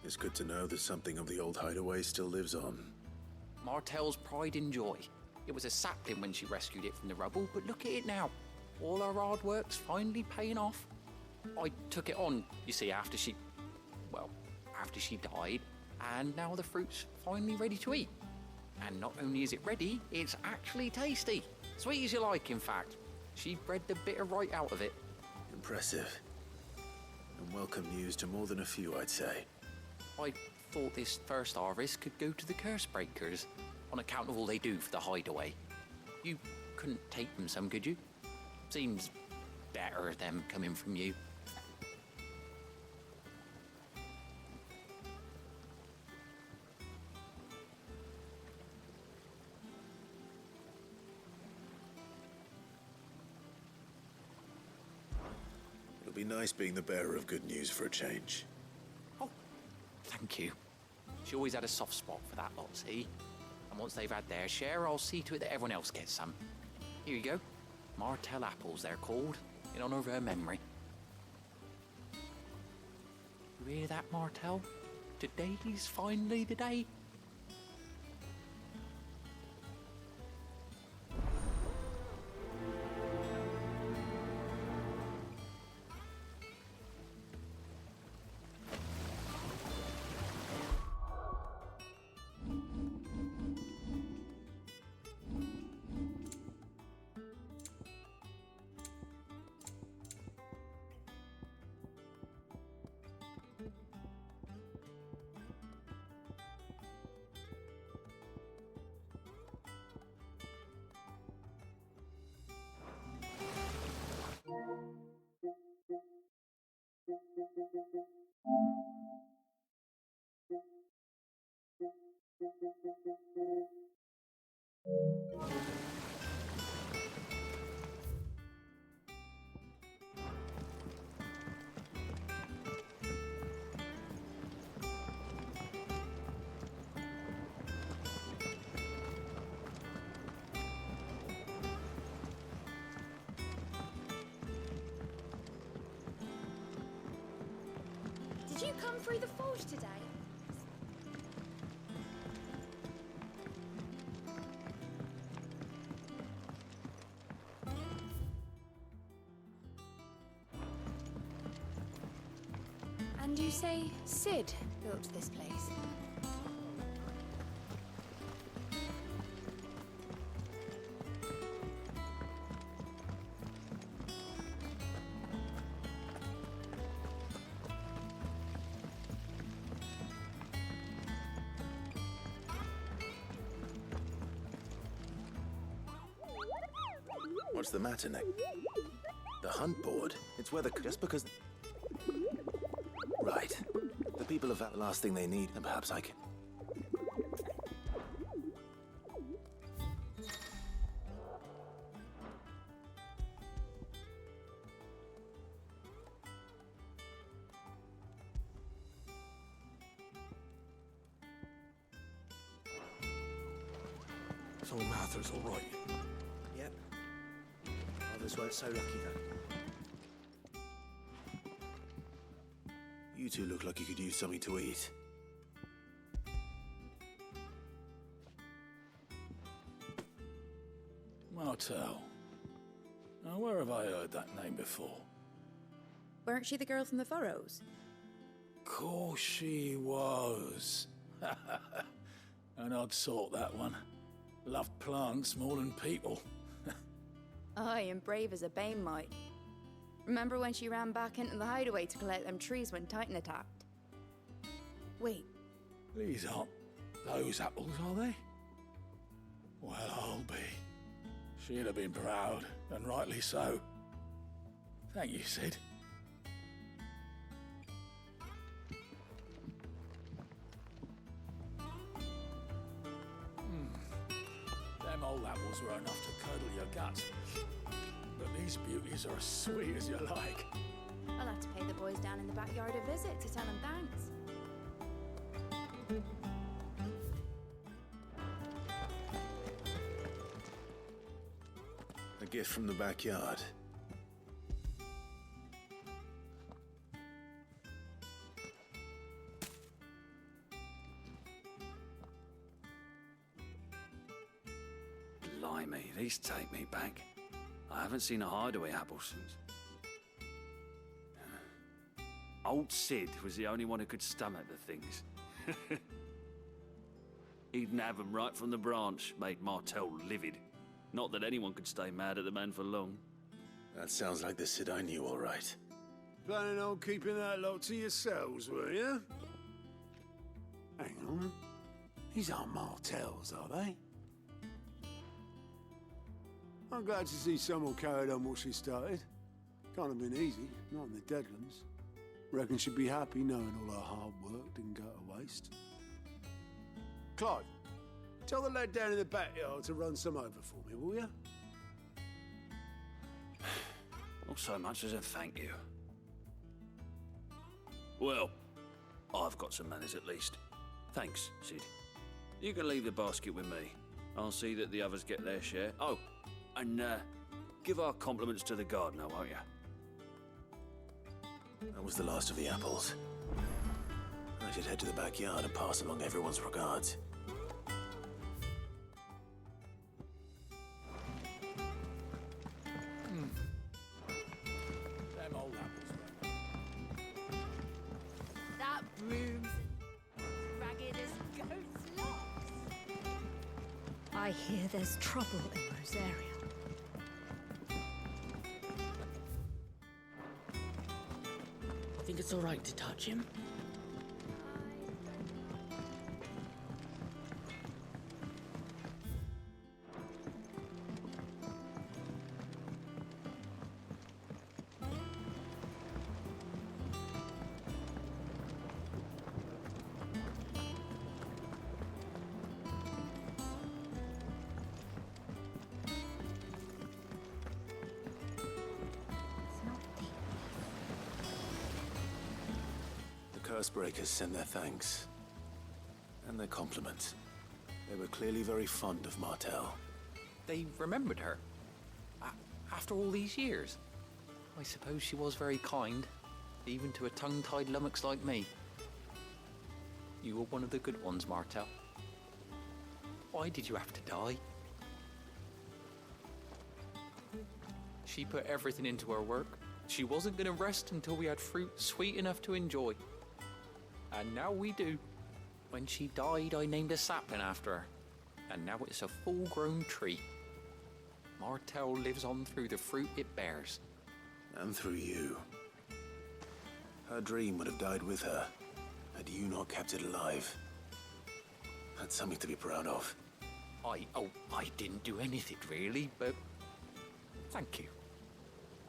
It's good to know that something of the old hideaway still lives on. Martel's pride and joy. It was a sapling when she rescued it from the rubble, but look at it now. All our hard work's finally paying off. I took it on, you see, after she died, and now the fruit's finally ready to eat. And not only is it ready, it's actually tasty. Sweet as you like, in fact. She bred the bitter right out of it. Impressive. And welcome news to more than a few, I'd say. I thought this first harvest could go to the curse breakers, on account of all they do for the hideaway. You couldn't take them some, could you? Seems better them coming from you. It'll be nice being the bearer of good news for a change. Thank you. She always had a soft spot for that lot, see? And once they've had their share, I'll see to it that everyone else gets some. Here you go. Martel apples, they're called, in honor of her memory. You hear that, Martel? Today's finally the day. Did you come through the forge today? And you say Sid built this place? What's the matter, Nick? The hunt board? It's where just because... Right. The people have had the last thing they need, and perhaps I can... So Martha's all right. Yep. Others weren't so lucky, though. You two look like you could use something to eat. Martel. Now, where have I heard that name before? Weren't she the girl from the Furrows? Course she was. An odd sort, that one. Loved plants more than people. Aye, and brave as a bane might. Remember when she ran back into the hideaway to collect them trees when Titan attacked? Wait. These aren't those apples, are they? Well, I'll be. She'd have been proud, and rightly so. Thank you, Sid. Them old apples were enough to curdle your guts. But these beauties are as sweet as you like. I'll have to pay the boys down in the backyard a visit to tell them thanks. A gift from the backyard. Blimey, these take me back. I haven't seen a hideaway apple since. Old Sid was the only one who could stomach the things. He'd nab them right from the branch, made Martel livid. Not that anyone could stay mad at the man for long. That sounds like the Sid I knew, all right. Planning on keeping that lot to yourselves, were you? Hang on. These aren't Martels, are they? I'm glad to see someone carried on what she started. Can't have been easy, not in the Deadlands. Reckon she'd be happy knowing all her hard work didn't go to waste. Clive, tell the lad down in the backyard to run some over for me, will you? Not so much as a thank you. Well, I've got some manners at least. Thanks, Sid. You can leave the basket with me. I'll see that the others get their share. Oh, and give our compliments to the gardener, won't you? That was the last of the apples. I should head to the backyard and pass along everyone's regards. Them old apples, That broom's as ragged as goat's locks. I hear there's trouble in Rosaria. I think it's all right to touch him. Cursebreakers send their thanks. And their compliments. They were clearly very fond of Martel. They remembered her. After all these years. I suppose she was very kind, even to a tongue-tied lummox like me. You were one of the good ones, Martel. Why did you have to die? She put everything into her work. She wasn't going to rest until we had fruit sweet enough to enjoy. And now we do. When she died, I named a sapling after her. And now it's a full-grown tree. Martel lives on through the fruit it bears. And through you. Her dream would have died with her, had you not kept it alive. That's something to be proud of. I didn't do anything really, but thank you.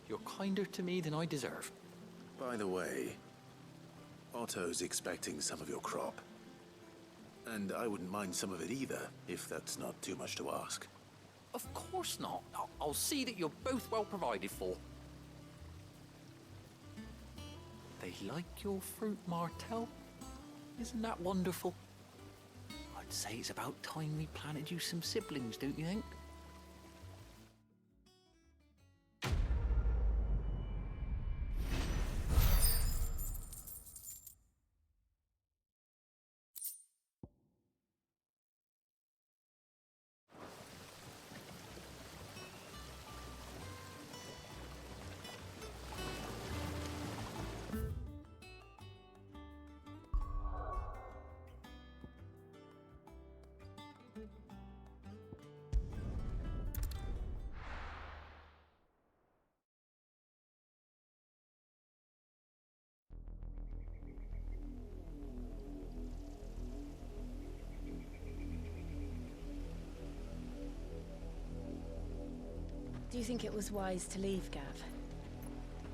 You're kinder to me than I deserve. By the way, Otto's expecting some of your crop. And I wouldn't mind some of it either, if that's not too much to ask. Of course not. I'll see that you're both well provided for. They like your fruit, Martel. Isn't that wonderful? I'd I'd say it's about time we planted you some siblings, don't you think? Do you think it was wise to leave, Gav?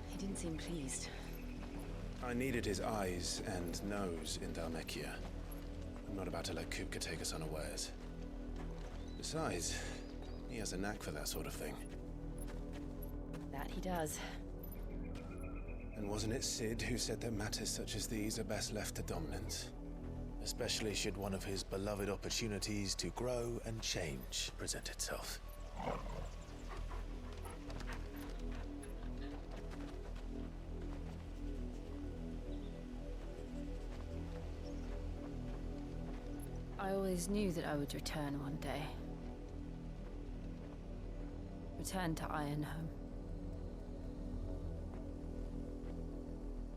He didn't seem pleased. I needed his eyes and nose in Dhalmekia. I'm not about to let Kupka take us unawares. Besides, he has a knack for that sort of thing. That he does. And wasn't it Sid who said that matters such as these are best left to dominance? Especially should one of his beloved opportunities to grow and change present itself. I always knew that I would return one day. Return to Ironhome.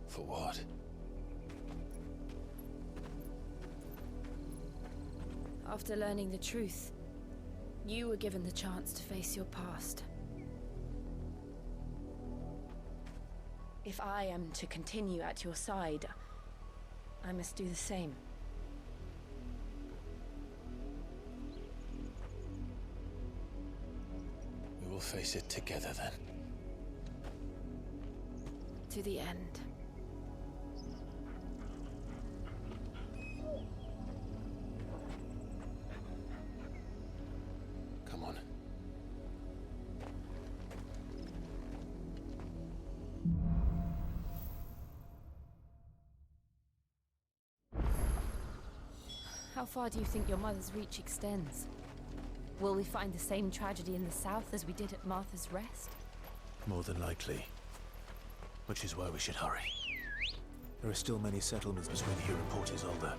For what? After learning the truth, you were given the chance to face your past. If I am to continue at your side, I must do the same. We will face it together then. To the end. Come on. How far do you think your mother's reach extends? Will we find the same tragedy in the south as we did at Martha's Rest? More than likely. Which is why we should hurry. There are still many settlements between here and Port Isolde.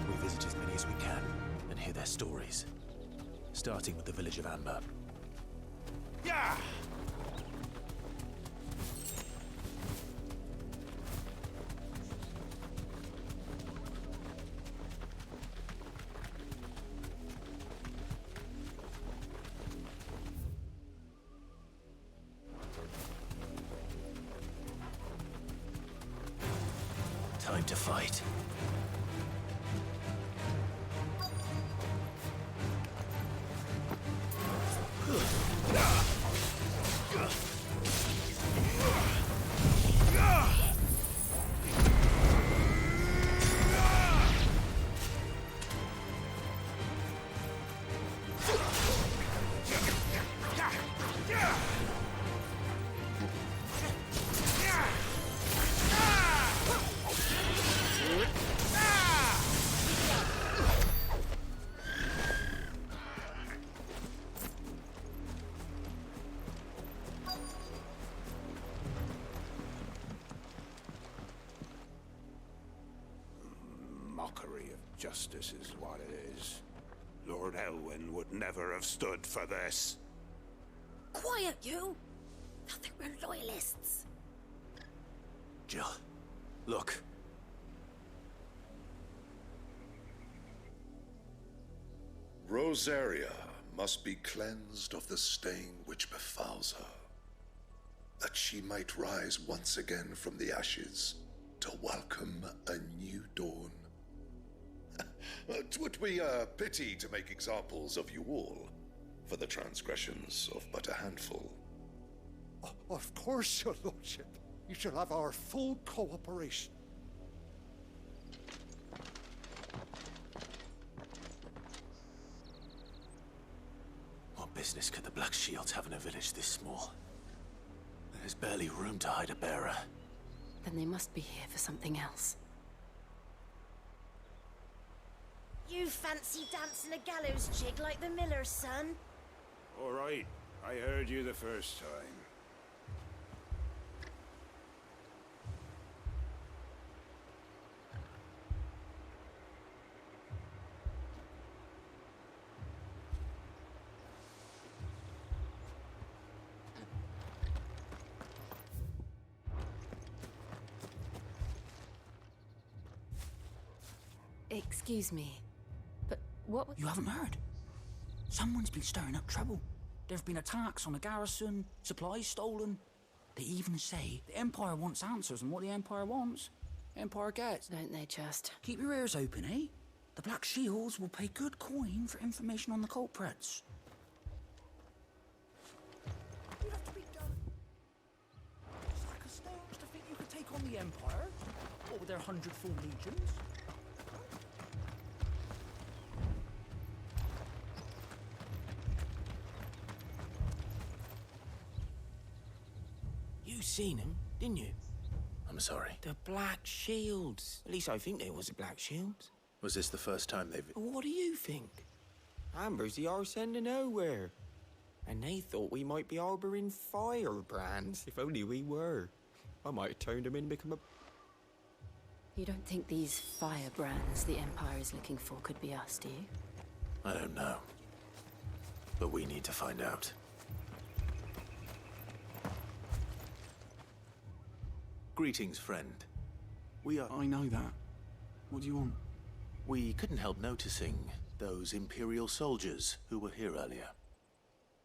We visit as many as we can and hear their stories. Starting with the village of Amber. Yeah! Time to fight. Mockery of justice is what it is. Lord Elwyn would never have stood for this. Quiet, you! Thought they were loyalists. Jill, look. Rosaria must be cleansed of the stain which befouls her, that she might rise once again from the ashes to welcome a new dawn. 'Twould be a pity to make examples of you all, for the transgressions of but a handful. Of course, your lordship. You shall have our full cooperation. What business could the Black Shields have in a village this small? There's barely room to hide a bearer. Then they must be here for something else. You You fancy dancing a gallows jig like the miller's son? All right, I heard you the first time. Excuse me, but what was... You haven't heard? Someone's been stirring up trouble. There have been attacks on the garrison, supplies stolen. They even say the Empire wants answers, and what the Empire wants, Empire gets. Don't they just? Keep your ears open, eh? The Black Shields will pay good coin for information on the culprits. You'd have to be done. Sack of stones to think you could take on the Empire? What with their 100 full legions? You seen them, didn't you? I'm sorry. The Black Shields. At least I think there was a Black Shields. Was this the first time they've... What do you think? Amber's the arse end of nowhere. And they thought we might be harbouring firebrands. If only we were. I might have turned them in and become a... You don't think these firebrands the Empire is looking for could be us, do you? I don't know. But we need to find out. Greetings, friend. We are... I know that. What do you want? We couldn't help noticing those Imperial soldiers who were here earlier.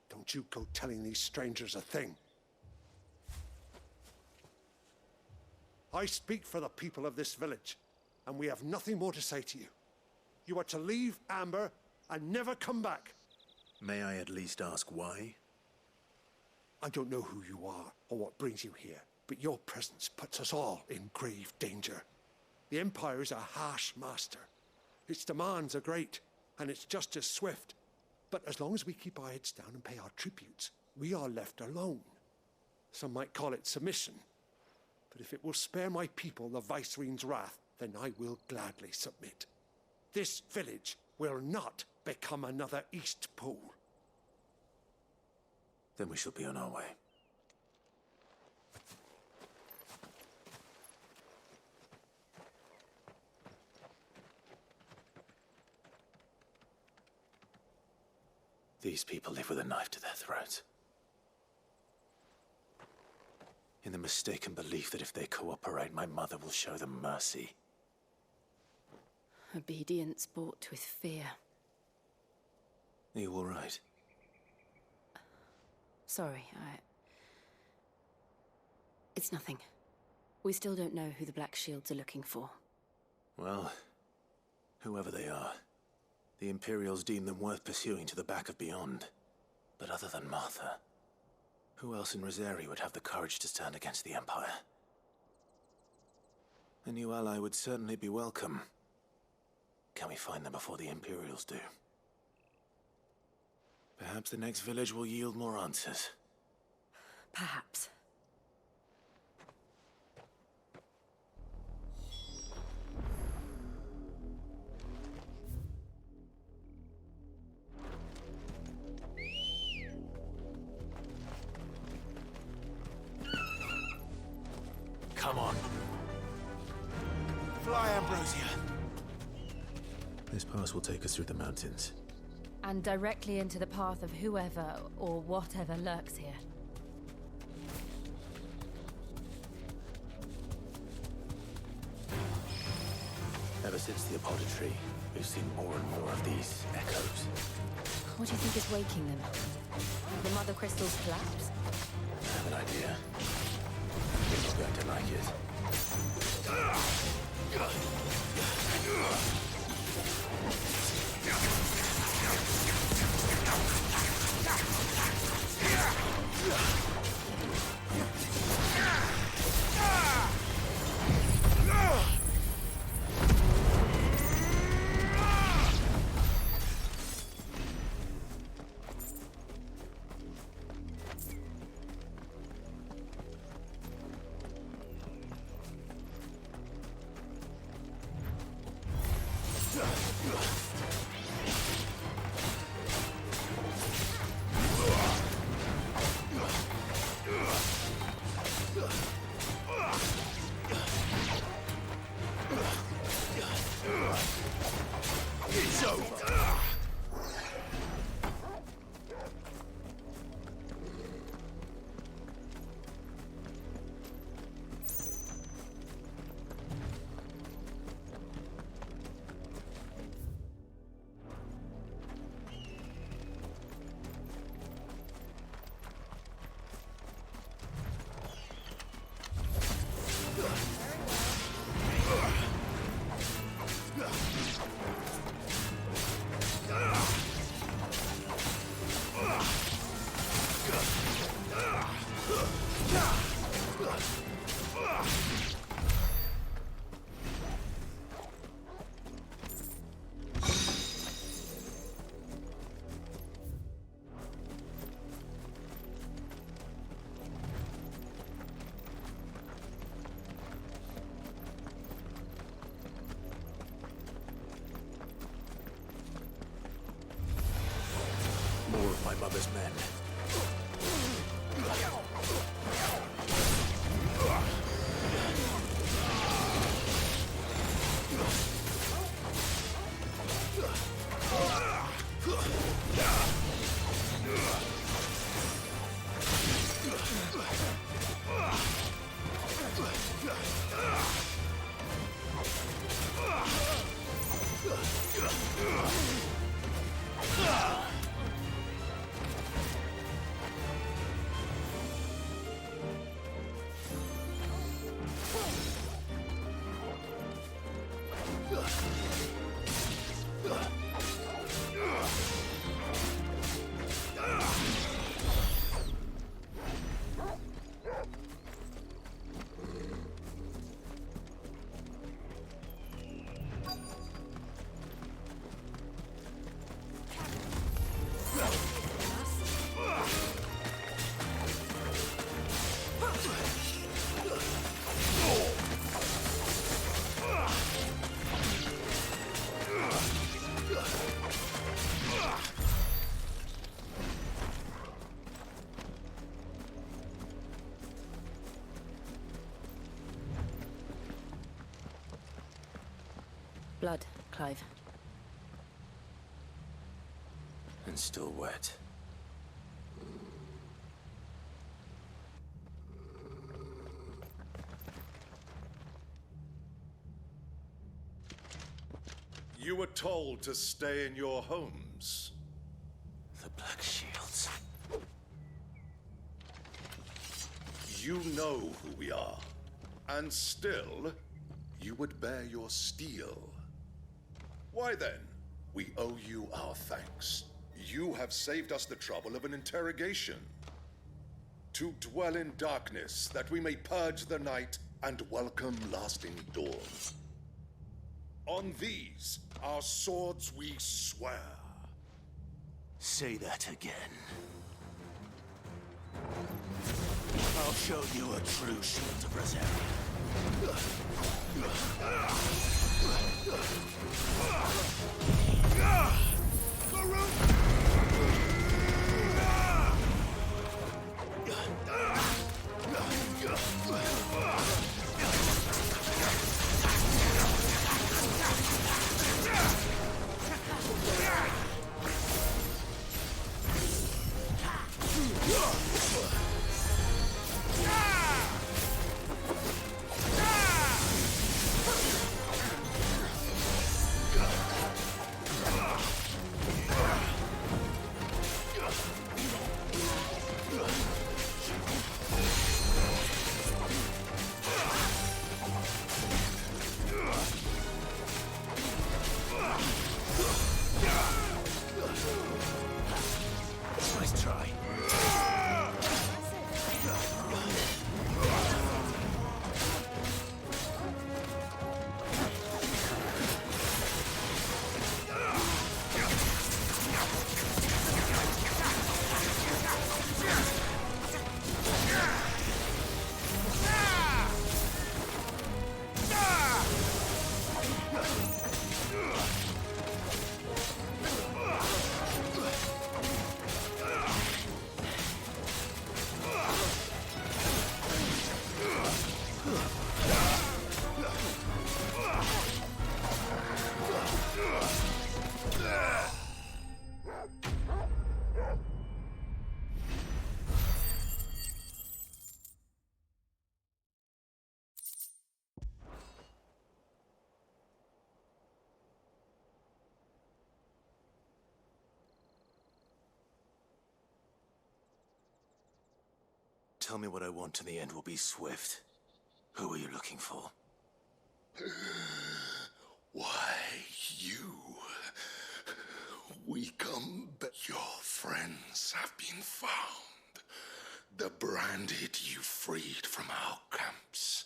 Don't you go telling these strangers a thing. I speak for the people of this village, and we have nothing more to say to you. You are to leave Amber and never come back. May I at least ask why? I don't know who you are or what brings you here, but your presence puts us all in grave danger. The Empire is a harsh master. Its demands are great, and its justice swift. But as long as we keep our heads down and pay our tributes, we are left alone. Some might call it submission. But if it will spare my people the Viceroy's wrath, then I will gladly submit. This village will not become another East Pool. Then we shall be on our way. These people live with a knife to their throats. In the mistaken belief that if they cooperate, my mother will show them mercy. Obedience bought with fear. Are you all right? Sorry, It's nothing. We still don't know who the Black Shields are looking for. Well, whoever they are, the Imperials deem them worth pursuing to the back of beyond. But other than Martha, who else in Rosari would have the courage to stand against the Empire? A new ally would certainly be welcome. Can we find them before the Imperials do? Perhaps the next village will yield more answers. Perhaps. Come on. Fly, Ambrosia. This pass will take us through the mountains. And directly into the path of whoever or whatever lurks here. Ever since the apothecary, we've seen more and more of these echoes. What do you think is waking them? The mother crystal's collapse? I have an idea. You're going to like it. over. More of my mother's men. Blood, Clive. And still wet. You were told to stay in your homes. The Black Shields. You know who we are. And still, you would bear your steel. Why then? We owe you our thanks. You have saved us the trouble of an interrogation. To dwell in darkness, that we may purge the night and welcome lasting dawn. On these, our swords we swear. Say that again. I'll show you a true shield of Rosaria. Nice try. Tell me what I want and the end will be swift. Who are you looking for? Why, you. We come, but your friends have been found. The branded you freed from our camps.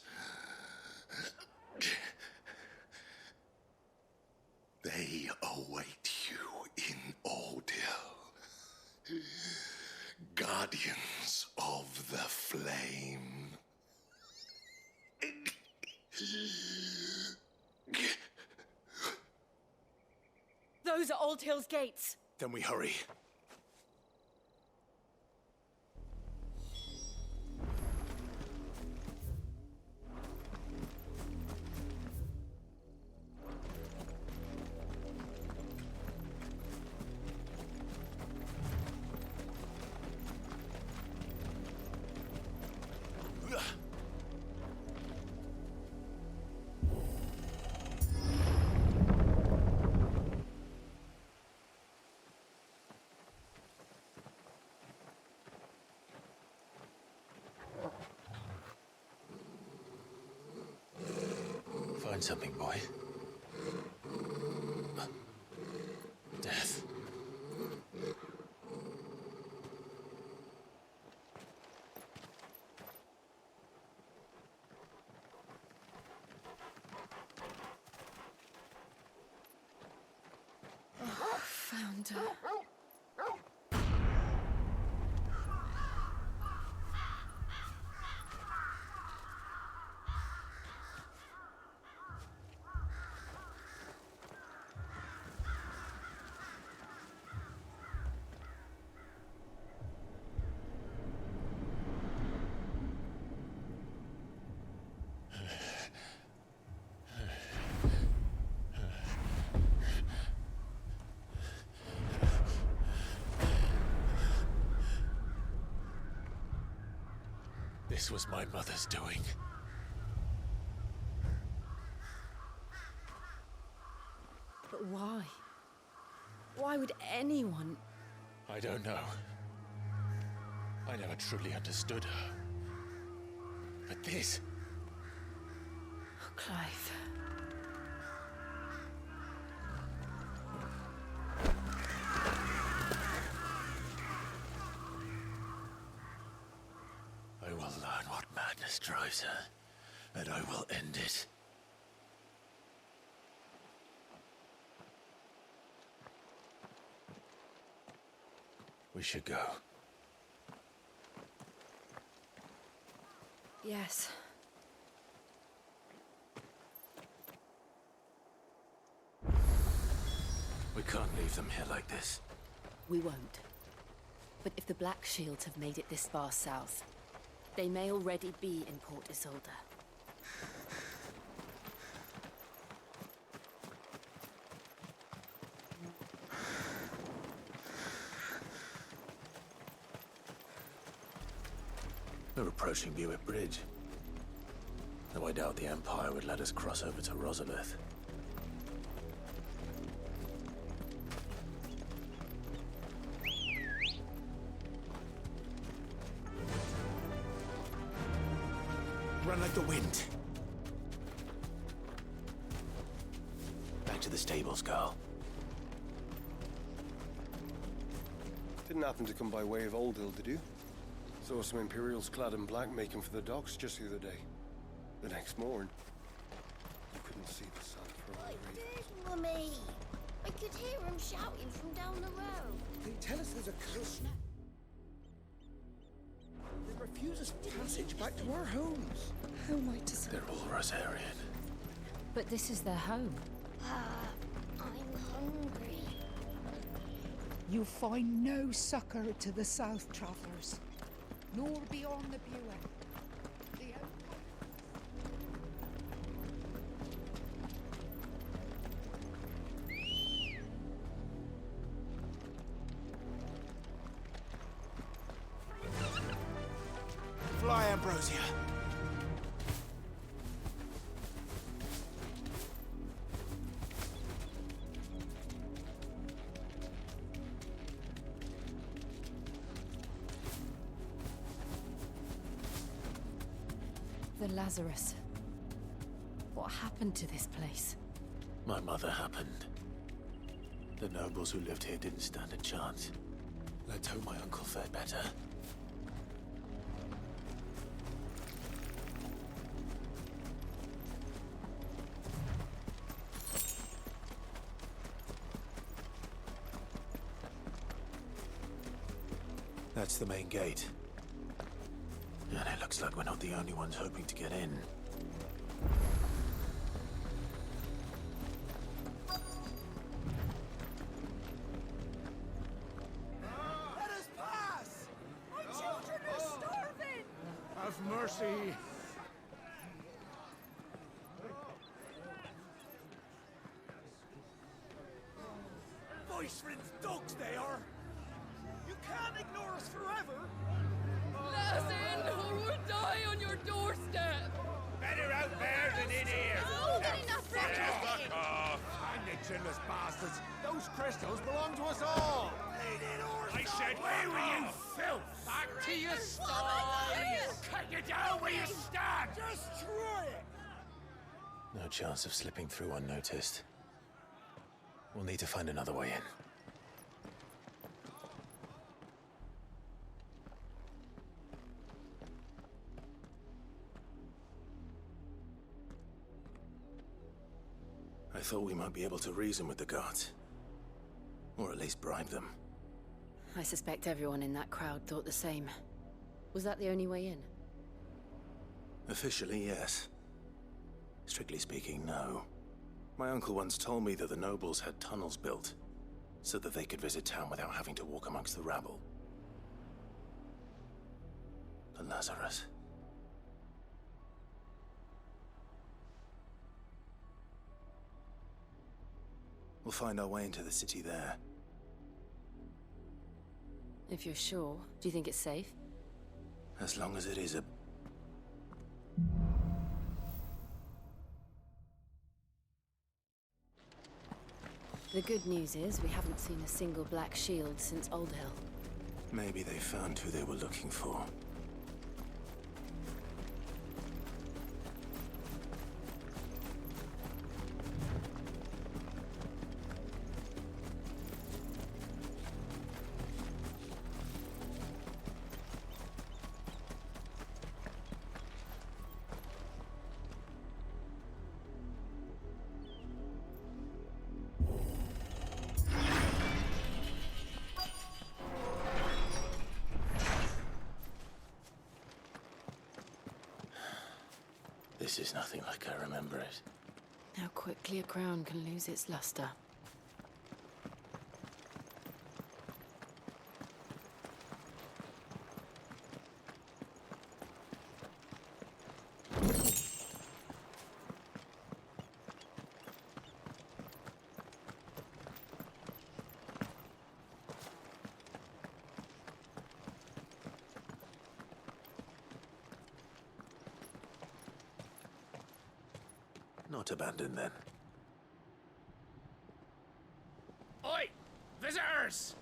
They await you in Ordeal. Guardians of the Flame. Those are Old Hill's gates. Then we hurry. Find something, boy. Death. Oh, found her. This was my mother's doing. But why? Why would anyone... I don't know. I never truly understood her. But this... Oh, Clive. I will learn what madness drives her, and I will end it. We should go. Yes. We can't leave them here like this. We won't. But if the Black Shields have made it this far south, they may already be in Port Isolde. We're approaching Buick Bridge. Though I doubt the Empire would let us cross over to Rosabeth. Run like the wind. Back to the stables, girl. Didn't happen to come by way of Old Hill, did you? Saw some Imperials clad in black making for the docks just the other day. The next morn, you couldn't see the sun for all the reasons. Mummy! I could hear him shouting from down the road. They tell us there's a curse now. They refuse us passage back to our homes. How am I to say? They're all Rosarian. But this is their home. I'm hungry. You find no succor to the south travellers, nor beyond the Buick. Fly, Ambrosia. the Lazarus. What happened to this place? My mother happened. The nobles who lived here didn't stand a chance. Let's hope my uncle fared better. That's the main gate. And it looks like we're not the only ones hoping to get in. Let us pass! My children are starving! Have mercy. Voice-friends dogs they are! You can't ignore us forever! Let us in, or we'll die on your doorstep! Better out there than in here! Oh, enough Fuck off! Find the chinless bastards! Those crystals belong to us all! I said, where were you, filth? Back to your sties! Cut you down where you stand! Just try it! No chance of slipping through unnoticed. We'll need to find another way in. I thought we might be able to reason with the guards. Or at least bribe them. I suspect everyone in that crowd thought the same. Was that the only way in? Officially, yes. Strictly speaking, no. My uncle once told me that the nobles had tunnels built, so that they could visit town without having to walk amongst the rabble. The Lazarus. We'll find our way into the city there. If you're sure, do you think it's safe? As long as it is a... The good news is we haven't seen a single black shield since Old Hill. Maybe they found who they were looking for. This is nothing like I remember it. How quickly a crown can lose its luster. Not abandoned, then. Oi! Visitors!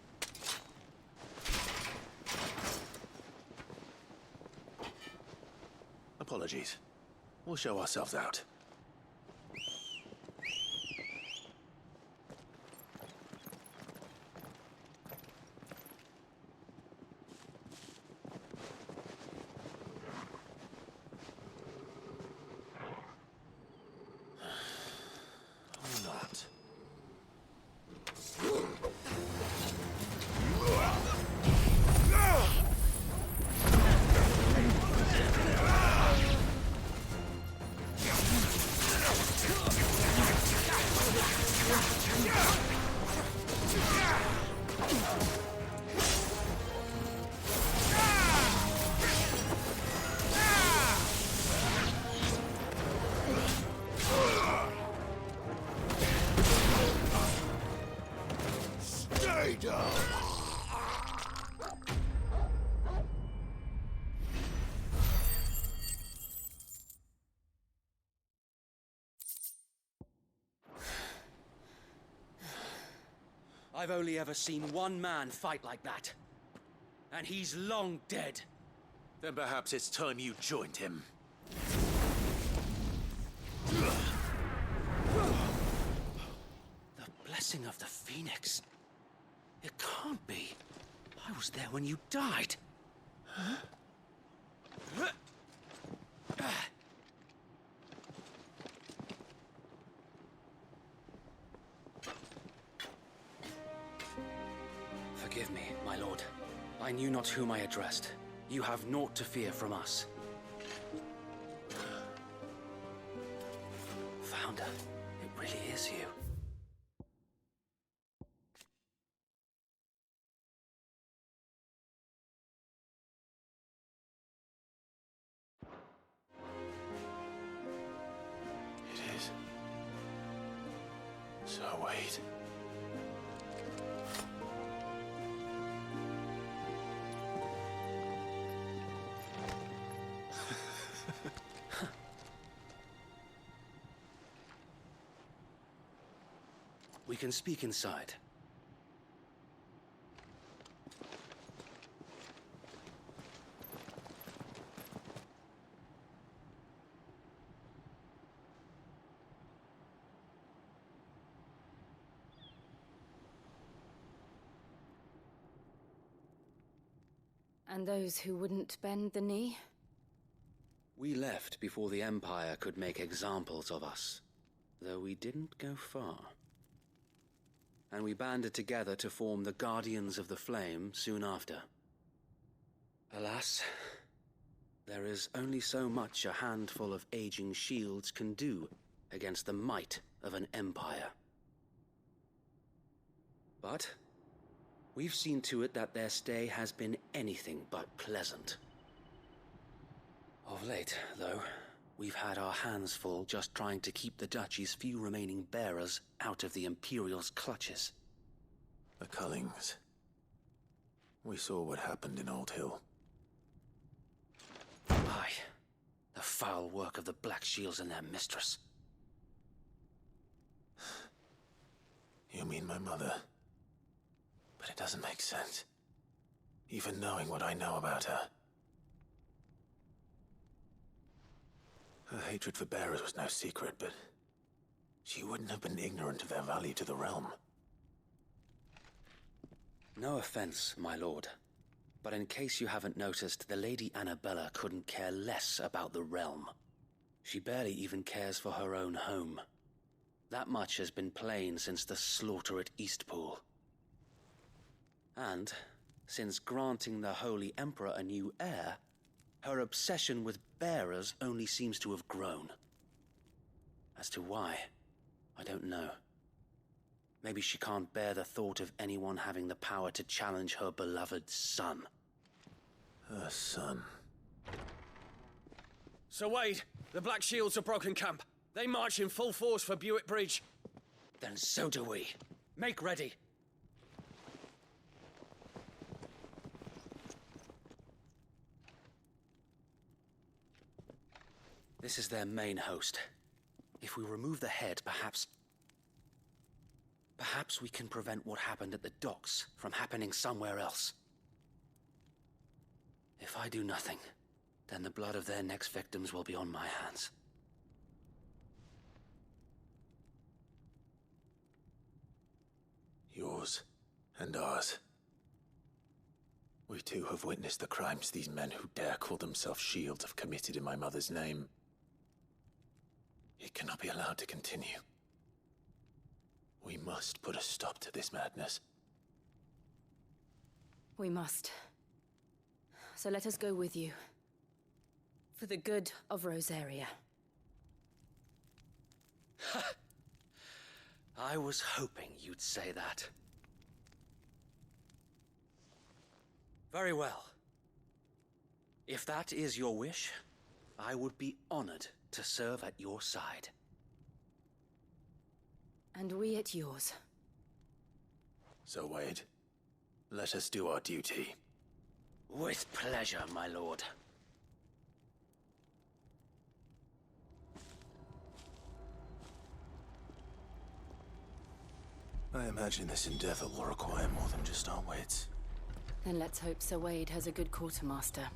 Apologies. We'll show ourselves out. I've only ever seen one man fight like that. And he's long dead. Then perhaps it's time you joined him. Blessing of the Phoenix. It can't be. I was there when you died. Huh? Forgive me, my lord. I knew not whom I addressed. You have naught to fear from us. Founder, it really is you. It is. So wait. We can speak inside. And those who wouldn't bend the knee? We left before the Empire could make examples of us, though we didn't go far. And we banded together to form the Guardians of the Flame soon after. Alas, there is only so much a handful of aging shields can do against the might of an empire. But we've seen to it that their stay has been anything but pleasant. Of late, though, we've had our hands full just trying to keep the Duchy's few remaining bearers out of the Imperial's clutches. The Cullings. We saw what happened in Old Hill. Aye, the foul work of the Black Shields and their mistress. You mean my mother? But it doesn't make sense. Even knowing what I know about her. Her hatred for bearers was no secret, but she wouldn't have been ignorant of their value to the realm. No offense, my lord, but in case you haven't noticed, the Lady Annabella couldn't care less about the realm. She barely even cares for her own home. That much has been plain since the slaughter at Eastpool. And, since granting the Holy Emperor a new heir, her obsession with bearers only seems to have grown. As to why, I don't know. Maybe she can't bear the thought of anyone having the power to challenge her beloved son. Her son? Sir Wade, the Black Shields have broken camp. They march in full force for Buick Bridge. Then so do we. Make ready. This is their main host. If we remove the head, perhaps we can prevent what happened at the docks from happening somewhere else. If I do nothing, then the blood of their next victims will be on my hands. Yours and ours. We too have witnessed the crimes these men who dare call themselves shields have committed in my mother's name. It cannot be allowed to continue. We must put a stop to this madness. We must. So let us go with you. For the good of Rosaria. I was hoping you'd say that. Very well. If that is your wish, I would be honored to serve at your side. And we at yours. So, Wade, let us do our duty. With pleasure, my lord. I imagine this endeavor will require more than just our wits. Then let's hope Sir Wade has a good quartermaster.